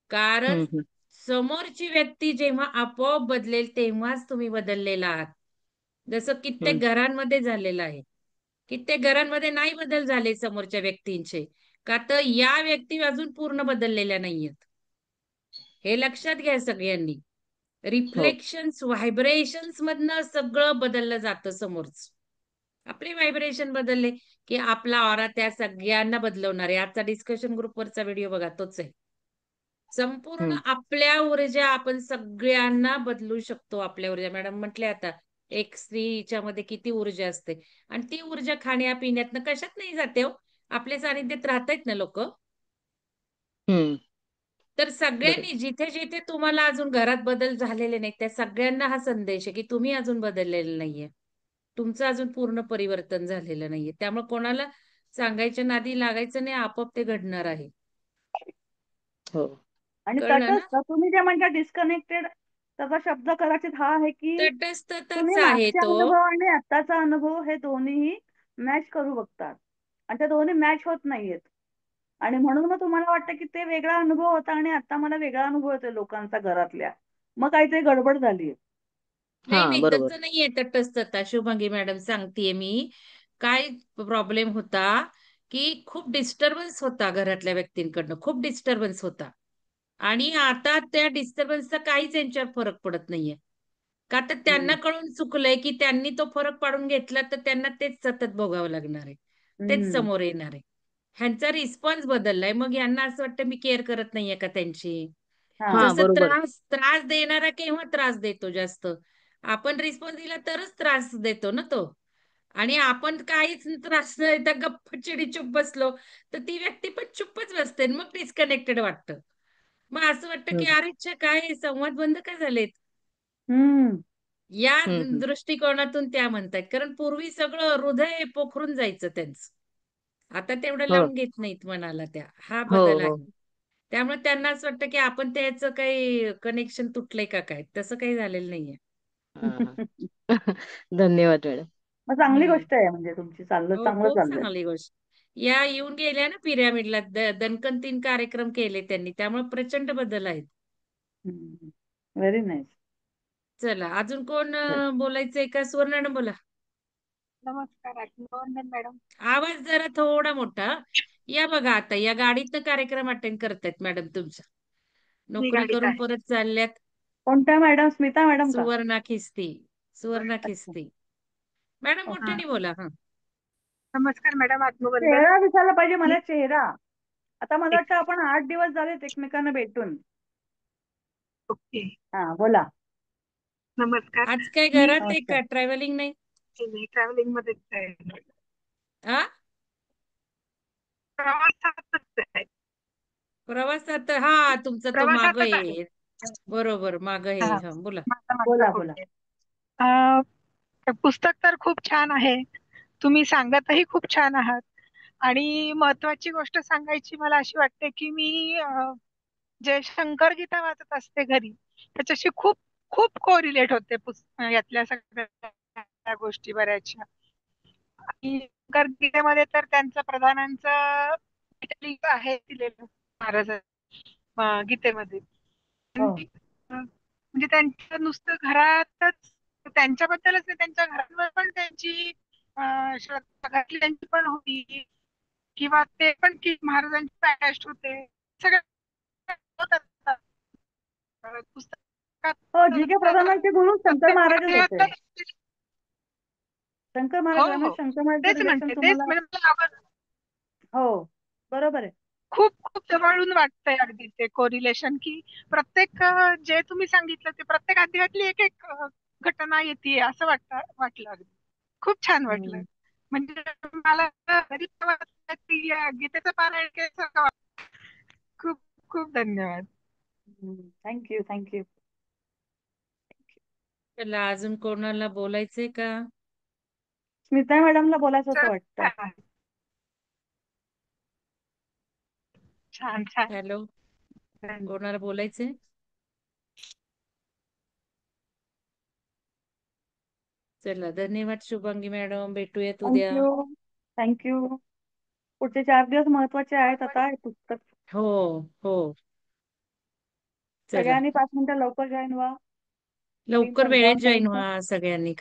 कारण हम्म. समोरची व्यक्ती जेव्हा आपोआप बदलेल, तेव्हाच तुम्ही बदललेला आहात. जसं कित्येक हम्म. घरांमध्ये झालेलं आहे. कित्येक घरांमध्ये नाही बदल झाले समोरच्या व्यक्तींचे, का तर या व्यक्ती अजून पूर्ण बदललेल्या नाहीयेत. हे लक्षात घ्या सगळ्यांनी. हो. रिफ्लेक्शन्स, व्हायब्रेशन्स मधनं सगळं बदललं जातं समोरच. आपले व्हायब्रेशन बदलले की आपला ऑरा त्या सगळ्यांना बदलवणार आहे. आजचा डिस्कशन ग्रुपवरचा व्हिडिओ बघा, तोच आहे. संपूर्ण हम्म. आपल्या ऊर्जा आपण सगळ्यांना बदलू शकतो. आपल्या ऊर्जा मॅडम म्हटले आता एक स्त्रीच्या मध्ये किती ऊर्जा असते आणि ती ऊर्जा खाण्यापिण्यातनं कशात नाही जाते हो. आपल्या सानिध्यात राहतायत ना लोक. हम्म. तर बरोबर. सगळ्यांनी जिथे जिथे तुम्हाला अजून घरात बदल झालेले नाही त्या सगळ्यांना हा संदेश आहे की तुम्ही अजून बदललेलं नाहीये. तुमचं अजून पूर्ण परिवर्तन झालेलं नाहीये. त्यामुळे कोणाला सांगायच्या नादी लागायचं नाही, आपोआप ते घडणार आहे. हो. आणि कळलं ना? तटस्थ तुम्ही जे म्हणता डिस्कनेक्टेड, त्याचा शब्द कदाचित हा आहे की तुम्ही तटस्थताच आहे मागच्या तो. अनुभव आणि आत्ताचा अनुभव हे दोन्हीही मॅच करू बघतात आणि ते दोन्ही मॅच होत नाहीयेत. आणि म्हणून मग तुम्हाला वाटतं की ते वेगळा अनुभव होता आणि आता मला वेगळा अनुभव येतोय लोकांचा घरातल्या. मग काहीतरी गडबड झालीये. नाही हा नाही बरोबर. तसं नाहीये तटस्थता. शुभांगी मॅडम सांगतेय मी. काय प्रॉब्लेम होता की खूप डिस्टर्बन्स होता घरातल्या व्यक्तींकडनं, खूप डिस्टर्बन्स होता. आणि आता त्या डिस्टर्बन्सचा काहीच यांच्यावर फरक पडत नाहीये. का तर त्यांना हम्म. कळून चुकलंय की त्यांनी तो फरक पाडून घेतला तर त्यांना तेच सतत भोगावं लागणार आहे. तेच हम्म. समोर येणार आहे. ह्यांचा रिस्पॉन्स बदललाय. मग यांना असं वाटतं मी केअर करत नाहीये का त्यांची. हा. हा जसं बरोबर. त्रास त्रास देणारा केव्हा त्रास देतो जास्त, आपण रिस्पॉन्स दिला तरच त्रास देतो ना तो. आणि आपण काहीच त्रास न देता गप्प चिडी चुप बसलो तर ती व्यक्ती पण चुप्पच बसते आणि मग डिस्कनेक्टेड वाटतं. मग असं वाटतं की हम्म. अरे अच्छा काय संवाद बंद का झालेत. हम्म. या हम्म. दृष्टिकोनातून त्या म्हणतायत. कारण पूर्वी सगळं हृदय पोखरून जायचं त्यांचं. आता तेवढं हो लावून घेत नाहीत मनाला त्या. हा हो बदल हो. आहे. त्यामुळे त्यांना असं वाटतं की आपण त्याचं काही कनेक्शन तुटलंय का काय. तसं काही झालेलं नाहीये. हा हा. धन्यवाद मॅडम. मग चांगली हम्म. गोष्ट आहे म्हणजे तुमची हो चांगलं खूप चाललंय. चांगली गोष्ट. या येऊन गेल्या ना पिरॅमिडला दणकन 3 कार्यक्रम केले त्यांनी. त्यामुळे प्रचंड बदल आहेत. Very nice. चला अजून कोण बोलायचंय का? सुवर्णा बोला. नमस्कार अभिनंदन मॅडम. आवाज जरा थोडा मोठा. या बघा आता या गाडीतनं कार्यक्रम अटेंड करतायत मॅडम तुमचा. मी नोकरी गाडीत करून आहे. परत चालल्यात. कोणत्या मॅडम? स्मिता मॅडम का? सुवर्णा खिस्ती. सुवर्णा अच्छा. खिस्ती. Madam okay. हा. मोठ्याने बोला. हा. नमस्कार मॅडम आत्मवंदन. चेहरा दिसायला पाहिजे मी मला चेहरा. आता मला वाटतं एक आपण 8 दिवस झालेत एकमेकांना भेटून. ओके. हा बोला. नमस्कार. आज काय मी घरात आहे नमस्कार. का? ट्रॅव्हलिंग नाही? ट्रॅव्हलिंग मध्येच आहे. आ प्रवासातच आहे. प्रवासात हा तुमचा तो माग प्रवासातच आहे. आहे. बरोबर माग आहे. हा. हा बोला. माझा मागचा बोला बोला. बोलते. पुस्तक तर खूप छान आहे. तुम्ही सांगतही खूप छान आहात. आणि महत्वाची गोष्ट सांगायची मला अशी वाटते की मी जे शंकर गीता वाचत असते घरी त्याच्याशी खूप खूप कोरिलेट होते यातल्या सगळ्या गोष्टी बऱ्याचशा. आणि शंकर गीतेमध्ये तर त्यांचं प्रधानांचं आहे दिलेलं महाराज गीतेमध्ये. हो. म्हणजे त्यांचं नुसतं घरातच त्यांच्याबद्दलच नाही त्यांच्या घरांवर पण त्यांची श्रद्धा घातली त्यांची पण होती किंवा ते पण की महाराजांची अटॅच होते सगळं होतं. पुस्तकात हो, जी के प्रधानांचे गुरु शंकर प्रत्येक महाराजच होते. वाक्यात शंकर हो महाराज ना हो शंकर महाराजचं तेच रिलेशन म्हणते तेच तुम्हाला. म्हणजे मला हो बरोबर आहे. खूप खूप जवळून वाटतंय अगदी ते कोरिलेशन की प्रत्येक जे तुम्ही सांगितलं ते प्रत्येक अध्यायातली एक एक घटना येते असं वाटलं अगदी खूप छान वाटलं. हम्म. म्हणजे मला घरी वाचलं की गीतेचं पारायण केल्यासारखं वाटलं. खूप खूप धन्यवाद. Thank you thank you. चला अजून कोणाला बोलायचंय का? स्मिता मॅडमला बोलायचं होतं वाटतं. छान छान. हॅलो कोणाला बोलायचंय? चला धन्यवाद शुभांगी मॅडम. भेटूयात उद्या. Thank you thank you. पुढचे 4 दिवस महत्वाचे आहेत आता हे पुस्तक. हो हो. चला सगळ्यांनी 5 मिनिटं लवकर जॉईन व्हा. मी लवकर पण वेळेत जॉईन जॉईन करायचं. व्हा सगळ्यांनी.